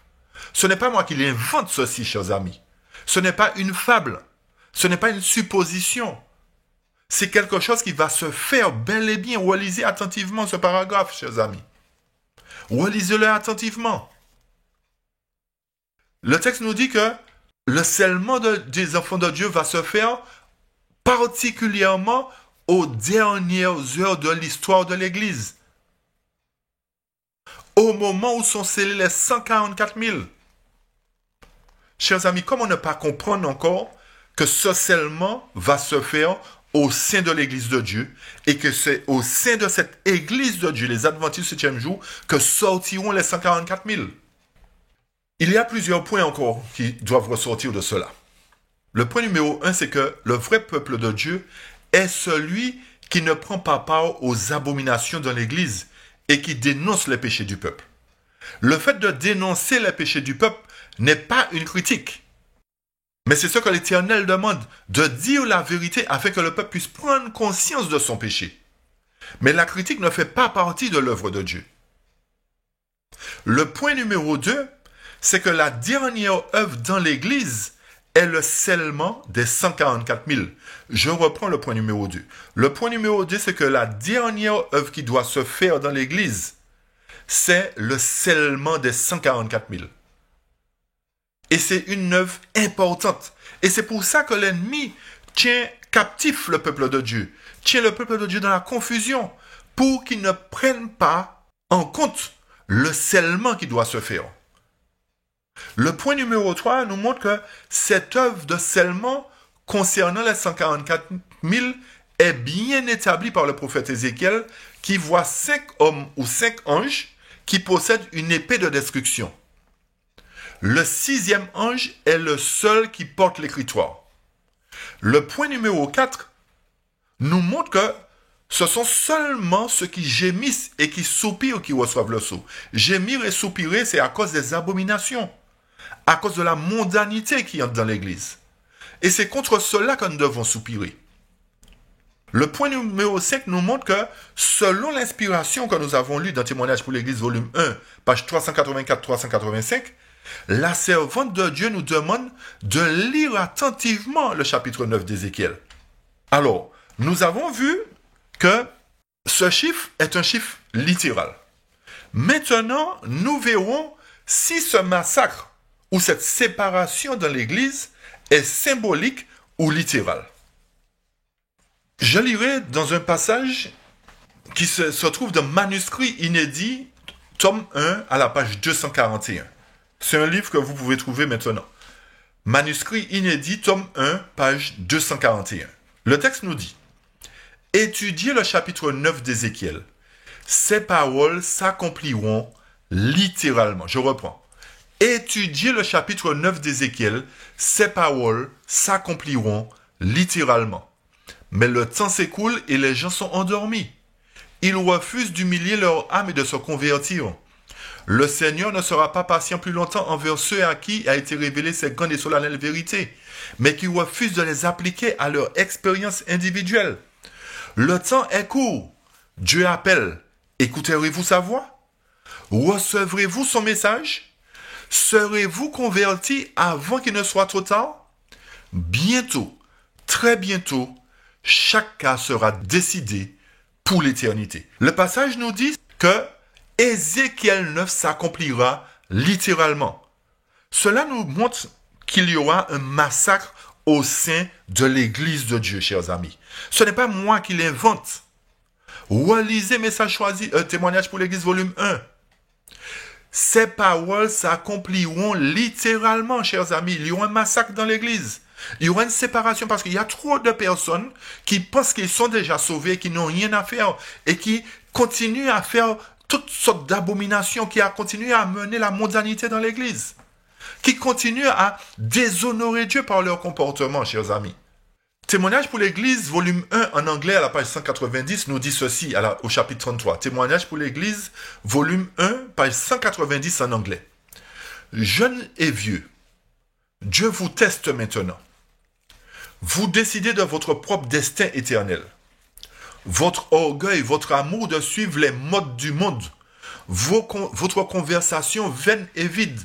Ce n'est pas moi qui l'invente ceci, chers amis. Ce n'est pas une fable. Ce n'est pas une supposition. C'est quelque chose qui va se faire bel et bien. Relisez attentivement ce paragraphe, chers amis. Relisez-le attentivement. Le texte nous dit que le scellement des enfants de Dieu va se faire particulièrement aux dernières heures de l'histoire de l'Église. Au moment où sont scellés les 144 000. Chers amis, comment ne pas comprendre encore que ce scellement va se faire au sein de l'Église de Dieu et que c'est au sein de cette Église de Dieu, les Adventistes du 7e jour, que sortiront les 144 000. Il y a plusieurs points encore qui doivent ressortir de cela. Le point numéro 1, c'est que le vrai peuple de Dieu est celui qui ne prend pas part aux abominations de l'Église et qui dénonce les péchés du peuple. Le fait de dénoncer les péchés du peuple n'est pas une critique. Mais c'est ce que l'Éternel demande, de dire la vérité afin que le peuple puisse prendre conscience de son péché. Mais la critique ne fait pas partie de l'œuvre de Dieu. Le point numéro 2, c'est que la dernière œuvre dans l'Église est le scellement des 144 000. Je reprends le point numéro 2. Le point numéro 2, c'est que la dernière œuvre qui doit se faire dans l'Église, c'est le scellement des 144 000. Et c'est une œuvre importante. Et c'est pour ça que l'ennemi tient captif le peuple de Dieu, tient le peuple de Dieu dans la confusion, pour qu'il ne prenne pas en compte le scellement qui doit se faire. Le point numéro 3 nous montre que cette œuvre de scellement concernant les 144 000 est bien établie par le prophète Ézéchiel, qui voit 5 hommes ou 5 anges qui possèdent une épée de destruction. Le 6e ange est le seul qui porte l'écritoire. Le point numéro 4 nous montre que ce sont seulement ceux qui gémissent et qui soupirent qui reçoivent le sceau. Gémir et soupirer, c'est à cause des abominations, à cause de la mondanité qui entre dans l'Église. Et c'est contre cela que nous devons soupirer. Le point numéro 5 nous montre que, selon l'inspiration que nous avons lue dans Témoignage pour l'Église, volume 1, page 384-385, la servante de Dieu nous demande de lire attentivement le chapitre 9 d'Ézéchiel. Alors, nous avons vu que ce chiffre est un chiffre littéral. Maintenant, nous verrons si ce massacre ou cette séparation dans l'Église est symbolique ou littérale. Je lirai dans un passage qui se trouve dans Manuscrit inédit, tome 1, à la page 241. C'est un livre que vous pouvez trouver maintenant. Manuscrit inédit, tome 1, page 241. Le texte nous dit: étudiez le chapitre 9 d'Ézéchiel. Ces paroles s'accompliront littéralement. Je reprends. Étudiez le chapitre 9 d'Ézéchiel. Ces paroles s'accompliront littéralement. Mais le temps s'écoule et les gens sont endormis. Ils refusent d'humilier leur âme et de se convertir. Le Seigneur ne sera pas patient plus longtemps envers ceux à qui a été révélée cette grande et solennelle vérité, mais qui refusent de les appliquer à leur expérience individuelle. Le temps est court. Dieu appelle. Écouterez-vous sa voix? Recevrez-vous son message? Serez-vous convertis avant qu'il ne soit trop tard? Bientôt, très bientôt, chaque cas sera décidé pour l'éternité. Le passage nous dit que Ézéchiel 9 s'accomplira littéralement. Cela nous montre qu'il y aura un massacre au sein de l'Église de Dieu, chers amis. Ce n'est pas moi qui l'invente. Relisez Message choisi, Témoignage pour l'Église, volume 1. Ces paroles s'accompliront littéralement, chers amis. Il y aura un massacre dans l'Église. Il y aura une séparation parce qu'il y a trop de personnes qui pensent qu'ils sont déjà sauvés, qui n'ont rien à faire et qui continuent à faire toutes sortes d'abominations, qui continuent à mener la mondanité dans l'Église, qui continuent à déshonorer Dieu par leur comportement, chers amis. Témoignage pour l'Église, volume 1 en anglais à la page 190 nous dit ceci au chapitre 33. Témoignage pour l'Église, volume 1, page 190 en anglais. Jeunes et vieux, Dieu vous teste maintenant. Vous décidez de votre propre destin éternel. Votre orgueil, votre amour de suivre les modes du monde, votre conversation vaine et vide,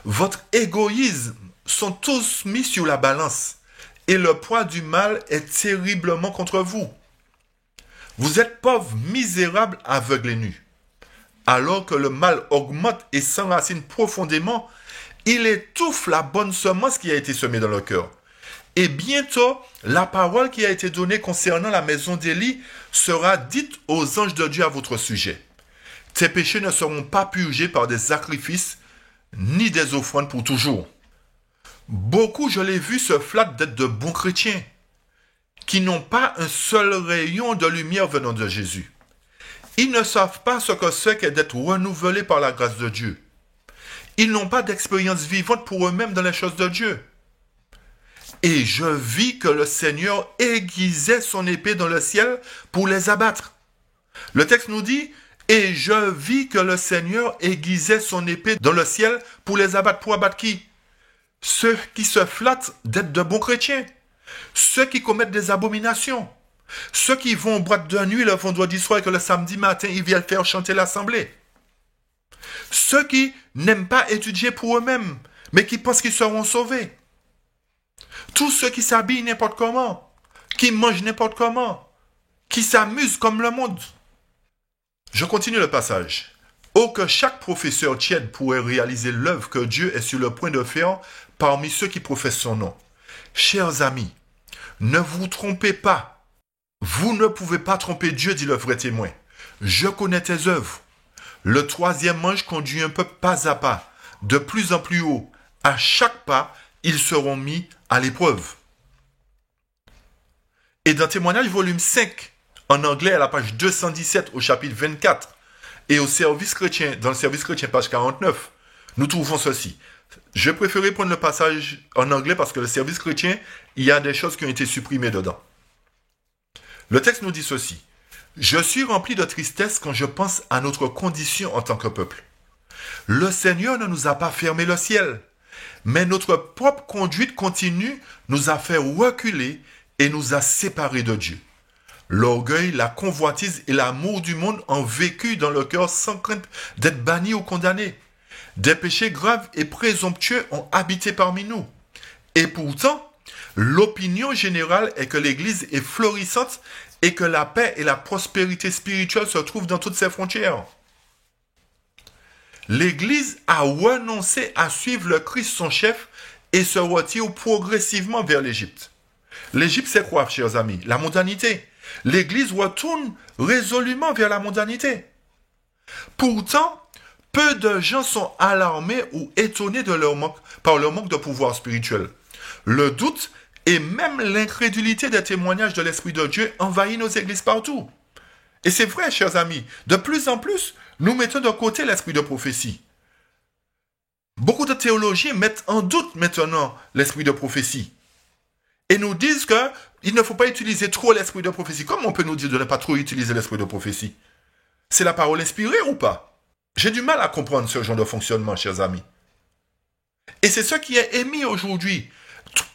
votre égoïsme sont tous mis sur la balance et le poids du mal est terriblement contre vous. Vous êtes pauvres, misérables, aveugles et nus. Alors que le mal augmente et s'enracine profondément, il étouffe la bonne semence qui a été semée dans le cœur. Et bientôt, la parole qui a été donnée concernant la maison d'Élie sera dite aux anges de Dieu à votre sujet. Tes péchés ne seront pas purgés par des sacrifices ni des offrandes pour toujours. Beaucoup, je l'ai vu, se flattent d'être de bons chrétiens, qui n'ont pas un seul rayon de lumière venant de Jésus. Ils ne savent pas ce que c'est qu'est d'être renouvelés par la grâce de Dieu. Ils n'ont pas d'expérience vivante pour eux-mêmes dans les choses de Dieu. Et je vis que le Seigneur aiguisait son épée dans le ciel pour les abattre. Le texte nous dit, et je vis que le Seigneur aiguisait son épée dans le ciel pour les abattre. Pour abattre qui? Ceux qui se flattent d'être de bons chrétiens. Ceux qui commettent des abominations. Ceux qui vont en boîte de nuit le vendredi soir et que le samedi matin, ils viennent faire chanter l'assemblée. Ceux qui n'aiment pas étudier pour eux-mêmes, mais qui pensent qu'ils seront sauvés. Tous ceux qui s'habillent n'importe comment, qui mangent n'importe comment, qui s'amusent comme le monde. Je continue le passage. Oh, que chaque professeur tiède pourrait réaliser l'œuvre que Dieu est sur le point de faire parmi ceux qui professent son nom. Chers amis, ne vous trompez pas. Vous ne pouvez pas tromper Dieu, dit le vrai témoin. Je connais tes œuvres. Le troisième ange conduit un peuple pas à pas, de plus en plus haut. À chaque pas, ils seront mis à l'épreuve. Et dans Témoignage volume 5, en anglais à la page 217 au chapitre 24, et au service chrétien, dans le service chrétien page 49, nous trouvons ceci. Je préférais prendre le passage en anglais parce que le service chrétien, il y a des choses qui ont été supprimées dedans. Le texte nous dit ceci. Je suis rempli de tristesse quand je pense à notre condition en tant que peuple. Le Seigneur ne nous a pas fermé le ciel, mais notre propre conduite continue nous a fait reculer et nous a séparés de Dieu. L'orgueil, la convoitise et l'amour du monde ont vécu dans le cœur sans crainte d'être bannis ou condamnés. Des péchés graves et présomptueux ont habité parmi nous. Et pourtant, l'opinion générale est que l'Église est florissante et que la paix et la prospérité spirituelle se trouvent dans toutes ses frontières. L'Église a renoncé à suivre le Christ son chef et se retire progressivement vers l'Égypte. L'Égypte, c'est quoi, chers amis? La mondanité. L'Église retourne résolument vers la mondanité. Pourtant, peu de gens sont alarmés ou étonnés par leur manque de pouvoir spirituel. Le doute et même l'incrédulité des témoignages de l'Esprit de Dieu envahit nos églises partout. Et c'est vrai, chers amis, de plus en plus, nous mettons de côté l'esprit de prophétie. Beaucoup de théologiens mettent en doute maintenant l'esprit de prophétie. Et nous disent qu'il ne faut pas utiliser trop l'esprit de prophétie. Comment on peut nous dire de ne pas trop utiliser l'esprit de prophétie? C'est la parole inspirée ou pas? J'ai du mal à comprendre ce genre de fonctionnement, chers amis. Et c'est ce qui est émis aujourd'hui.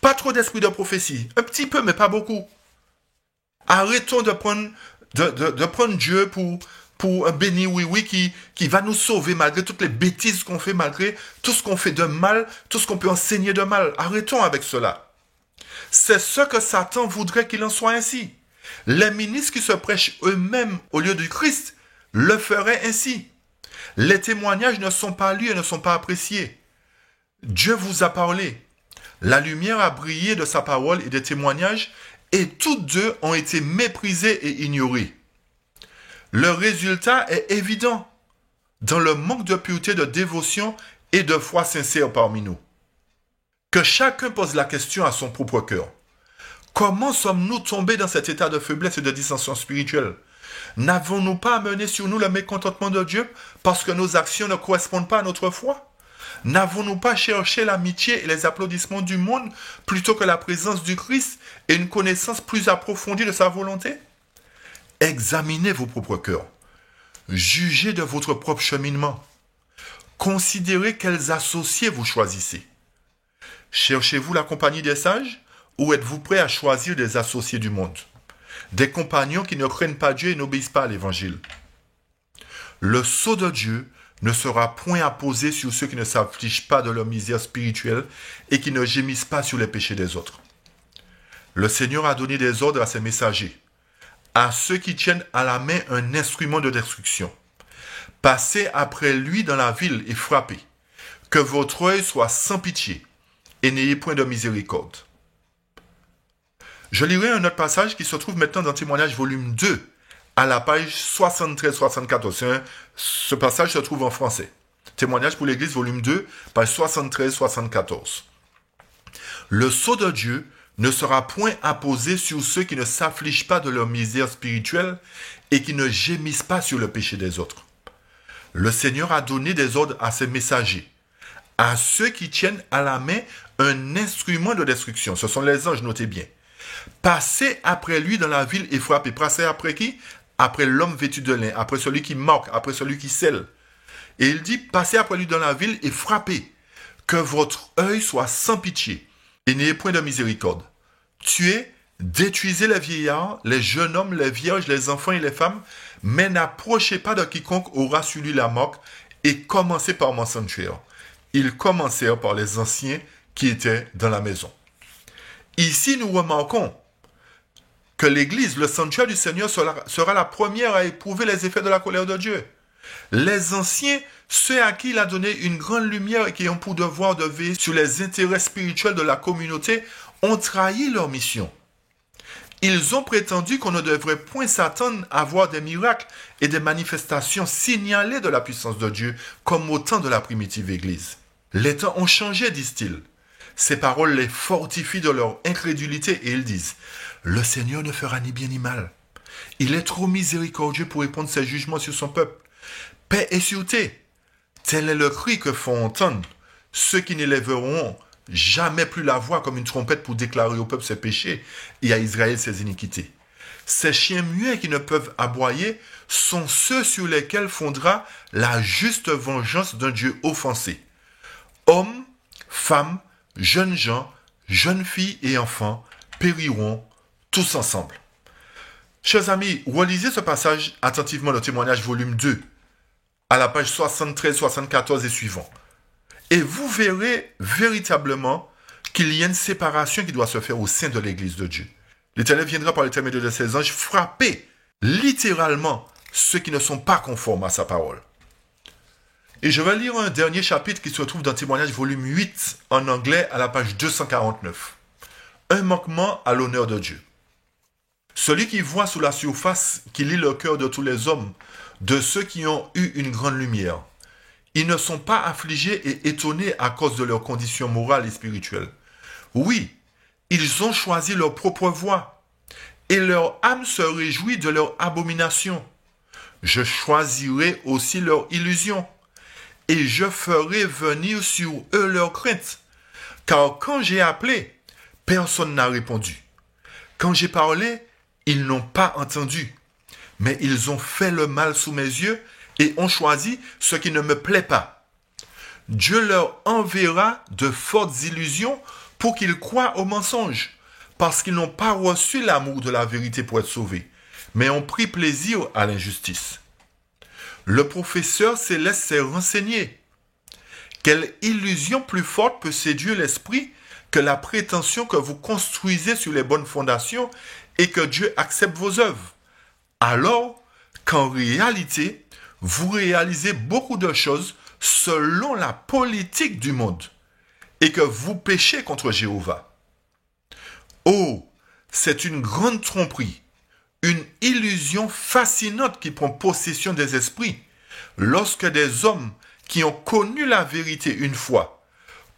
Pas trop d'esprit de prophétie. Un petit peu, mais pas beaucoup. Arrêtons de prendre Dieu pour un béni oui-oui qui va nous sauver malgré toutes les bêtises qu'on fait, malgré tout ce qu'on fait de mal, tout ce qu'on peut enseigner de mal. Arrêtons avec cela. C'est ce que Satan voudrait qu'il en soit ainsi. Les ministres qui se prêchent eux-mêmes au lieu du Christ le feraient ainsi. Les témoignages ne sont pas lus et ne sont pas appréciés. Dieu vous a parlé. La lumière a brillé de sa parole et des témoignages, et toutes deux ont été méprisées et ignorées. Le résultat est évident dans le manque de pureté, de dévotion et de foi sincère parmi nous. Que chacun pose la question à son propre cœur. Comment sommes-nous tombés dans cet état de faiblesse et de dissension spirituelle? N'avons-nous pas amené sur nous le mécontentement de Dieu parce que nos actions ne correspondent pas à notre foi? N'avons-nous pas cherché l'amitié et les applaudissements du monde plutôt que la présence du Christ et une connaissance plus approfondie de sa volonté? Examinez vos propres cœurs. Jugez de votre propre cheminement. Considérez quels associés vous choisissez. Cherchez-vous la compagnie des sages ou êtes-vous prêt à choisir des associés du monde? Des compagnons qui ne craignent pas Dieu et n'obéissent pas à l'Évangile. Le sceau de Dieu ne sera point apposé sur ceux qui ne s'affligent pas de leur misère spirituelle et qui ne gémissent pas sur les péchés des autres. Le Seigneur a donné des ordres à ses messagers, à ceux qui tiennent à la main un instrument de destruction. Passez après lui dans la ville et frappez, que votre œil soit sans pitié, et n'ayez point de miséricorde. Je lirai un autre passage qui se trouve maintenant dans Témoignage volume 2, à la page 73-74. Ce passage se trouve en français. Témoignage pour l'Église, volume 2, page 73-74. Le sceau de Dieu ne sera point apposé sur ceux qui ne s'affligent pas de leur misère spirituelle et qui ne gémissent pas sur le péché des autres. Le Seigneur a donné des ordres à ses messagers, à ceux qui tiennent à la main un instrument de destruction. Ce sont les anges, notez bien. Passez après lui dans la ville et frappez. Passez après qui? Après l'homme vêtu de lin, après celui qui marque, après celui qui scelle. Et il dit, passez après lui dans la ville et frappez, que votre œil soit sans pitié, et n'ayez point de miséricorde. Tuez, détruisez les vieillards, les jeunes hommes, les vierges, les enfants et les femmes, mais n'approchez pas de quiconque aura sur lui la marque, et commencez par mon sanctuaire. Ils commencèrent par les anciens qui étaient dans la maison. Ici, nous remarquons que l'Église, le sanctuaire du Seigneur, sera la première à éprouver les effets de la colère de Dieu. Les anciens, ceux à qui il a donné une grande lumière et qui ont pour devoir de veiller sur les intérêts spirituels de la communauté, ont trahi leur mission. Ils ont prétendu qu'on ne devrait point s'attendre à voir des miracles et des manifestations signalées de la puissance de Dieu, comme au temps de la primitive Église. Les temps ont changé, disent-ils. Ces paroles les fortifient de leur incrédulité et ils disent « Le Seigneur ne fera ni bien ni mal. Il est trop miséricordieux pour répondre ses jugements sur son peuple. Paix et sûreté, tel est le cri que font entendre ceux qui n'élèveront jamais plus la voix comme une trompette pour déclarer au peuple ses péchés et à Israël ses iniquités. Ces chiens muets qui ne peuvent aboyer sont ceux sur lesquels fondera la juste vengeance d'un Dieu offensé. Hommes, femmes, jeunes gens, jeunes filles et enfants périront tous ensemble. » Chers amis, relisez ce passage attentivement, le témoignage volume 2, à la page 73, 74 et suivant. Et vous verrez véritablement qu'il y a une séparation qui doit se faire au sein de l'Église de Dieu. L'Éternel viendra par l'intermédiaire de ses anges frapper littéralement ceux qui ne sont pas conformes à sa parole. Et je vais lire un dernier chapitre qui se trouve dans Témoignage volume 8 en anglais à la page 249. Un manquement à l'honneur de Dieu. Celui qui voit sous la surface, qui lit le cœur de tous les hommes, de ceux qui ont eu une grande lumière. Ils ne sont pas affligés et étonnés à cause de leur condition morale et spirituelle. Oui, ils ont choisi leur propre voie, et leur âme se réjouit de leur abomination. Je choisirai aussi leur illusion, et je ferai venir sur eux leur crainte. Car quand j'ai appelé, personne n'a répondu. Quand j'ai parlé, ils n'ont pas entendu. Mais ils ont fait le mal sous mes yeux et ont choisi ce qui ne me plaît pas. Dieu leur enverra de fortes illusions pour qu'ils croient au mensonge, parce qu'ils n'ont pas reçu l'amour de la vérité pour être sauvés, mais ont pris plaisir à l'injustice. Le professeur céleste s'est renseigné. Quelle illusion plus forte peut séduire l'esprit que la prétention que vous construisez sur les bonnes fondations et que Dieu accepte vos œuvres, alors qu'en réalité, vous réalisez beaucoup de choses selon la politique du monde et que vous péchez contre Jéhovah. Oh, c'est une grande tromperie, une illusion fascinante qui prend possession des esprits lorsque des hommes qui ont connu la vérité une fois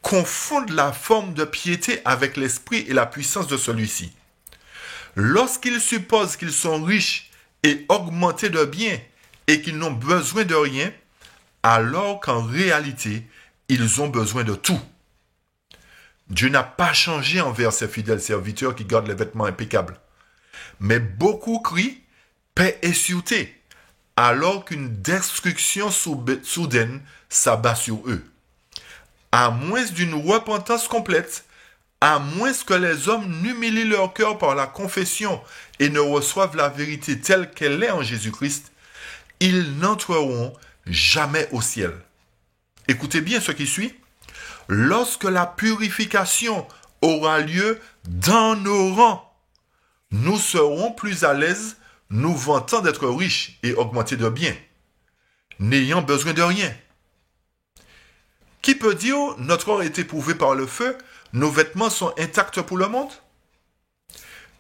confondent la forme de piété avec l'esprit et la puissance de celui-ci. Lorsqu'ils supposent qu'ils sont riches et augmentés de biens et qu'ils n'ont besoin de rien, alors qu'en réalité, ils ont besoin de tout. Dieu n'a pas changé envers ses fidèles serviteurs qui gardent les vêtements impeccables. Mais beaucoup crient paix et sûreté, alors qu'une destruction soudaine s'abat sur eux. À moins d'une repentance complète, à moins que les hommes n'humilient leur cœur par la confession et ne reçoivent la vérité telle qu'elle est en Jésus-Christ, ils n'entreront jamais au ciel. Écoutez bien ce qui suit. Lorsque la purification aura lieu dans nos rangs, nous serons plus à l'aise, nous vantant d'être riches et augmentés de biens, n'ayant besoin de rien. Qui peut dire notre or est éprouvé par le feu, nos vêtements sont intacts pour le monde?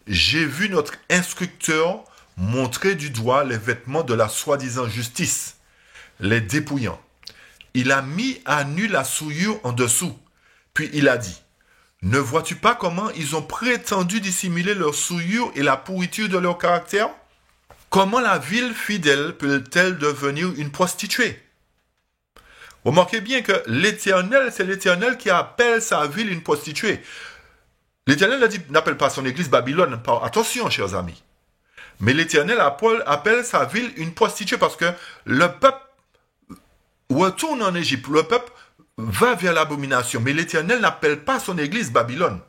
J'ai vu notre instructeur montrer du doigt les vêtements de la soi-disant justice, les dépouillant. Il a mis à nu la souillure en dessous, puis il a dit, « Ne vois-tu pas comment ils ont prétendu dissimuler leur souillure et la pourriture de leur caractère? Comment la ville fidèle peut-elle devenir une prostituée? » Remarquez bien que l'Éternel, c'est l'Éternel qui appelle sa ville une prostituée. L'Éternel n'appelle pas son église Babylone. Attention, chers amis. Mais l'Éternel appelle sa ville une prostituée parce que le peuple retourne en Égypte. Le peuple va vers l'abomination. Mais l'Éternel n'appelle pas son église Babylone.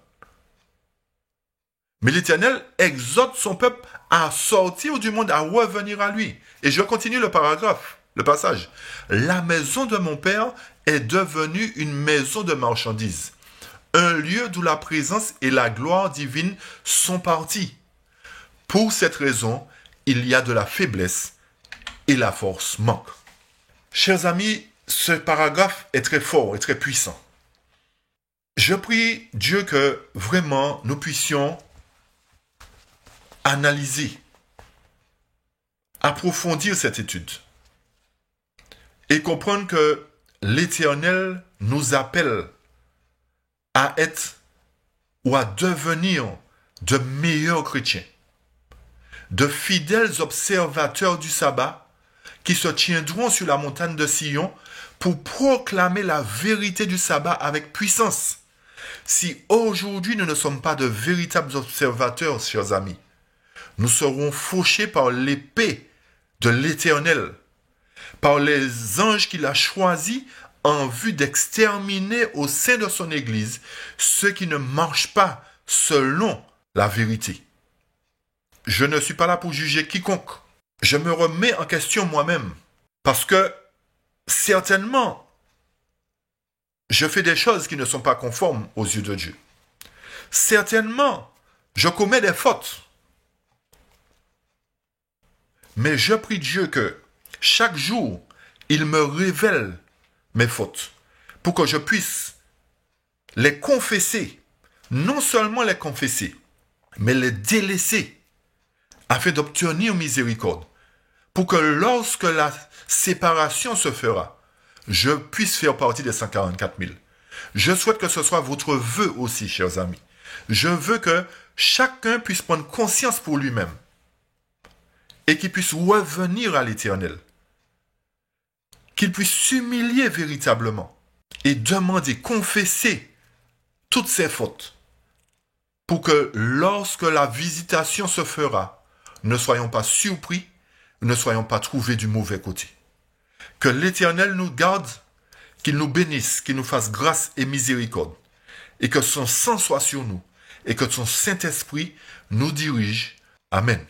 Mais l'Éternel exhorte son peuple à sortir du monde, à revenir à lui. Et je continue le passage. La maison de mon père est devenue une maison de marchandises, un lieu d'où la présence et la gloire divine sont partis. Pour cette raison, il y a de la faiblesse et la force manque. Chers amis, ce paragraphe est très fort et très puissant. Je prie Dieu que vraiment nous puissions analyser, approfondir cette étude et comprendre que l'Éternel nous appelle à être ou à devenir de meilleurs chrétiens, de fidèles observateurs du sabbat qui se tiendront sur la montagne de Sion pour proclamer la vérité du sabbat avec puissance. Si aujourd'hui nous ne sommes pas de véritables observateurs, chers amis, nous serons fauchés par l'épée de l'Éternel, par les anges qu'il a choisis en vue d'exterminer au sein de son Église ceux qui ne marchent pas selon la vérité. Je ne suis pas là pour juger quiconque. Je me remets en question moi-même. Parce que, certainement, je fais des choses qui ne sont pas conformes aux yeux de Dieu. Certainement, je commets des fautes. Mais je prie Dieu que, chaque jour, il me révèle mes fautes, pour que je puisse les confesser, non seulement les confesser, mais les délaisser, afin d'obtenir miséricorde, pour que lorsque la séparation se fera, je puisse faire partie des 144 000. Je souhaite que ce soit votre vœu aussi, chers amis. Je veux que chacun puisse prendre conscience pour lui-même et qu'il puisse revenir à l'Éternel, qu'il puisse s'humilier véritablement et demander, confesser toutes ses fautes, pour que lorsque la visitation se fera, ne soyons pas surpris, ne soyons pas trouvés du mauvais côté. Que l'Éternel nous garde, qu'il nous bénisse, qu'il nous fasse grâce et miséricorde, et que son sang soit sur nous, et que son Saint-Esprit nous dirige. Amen.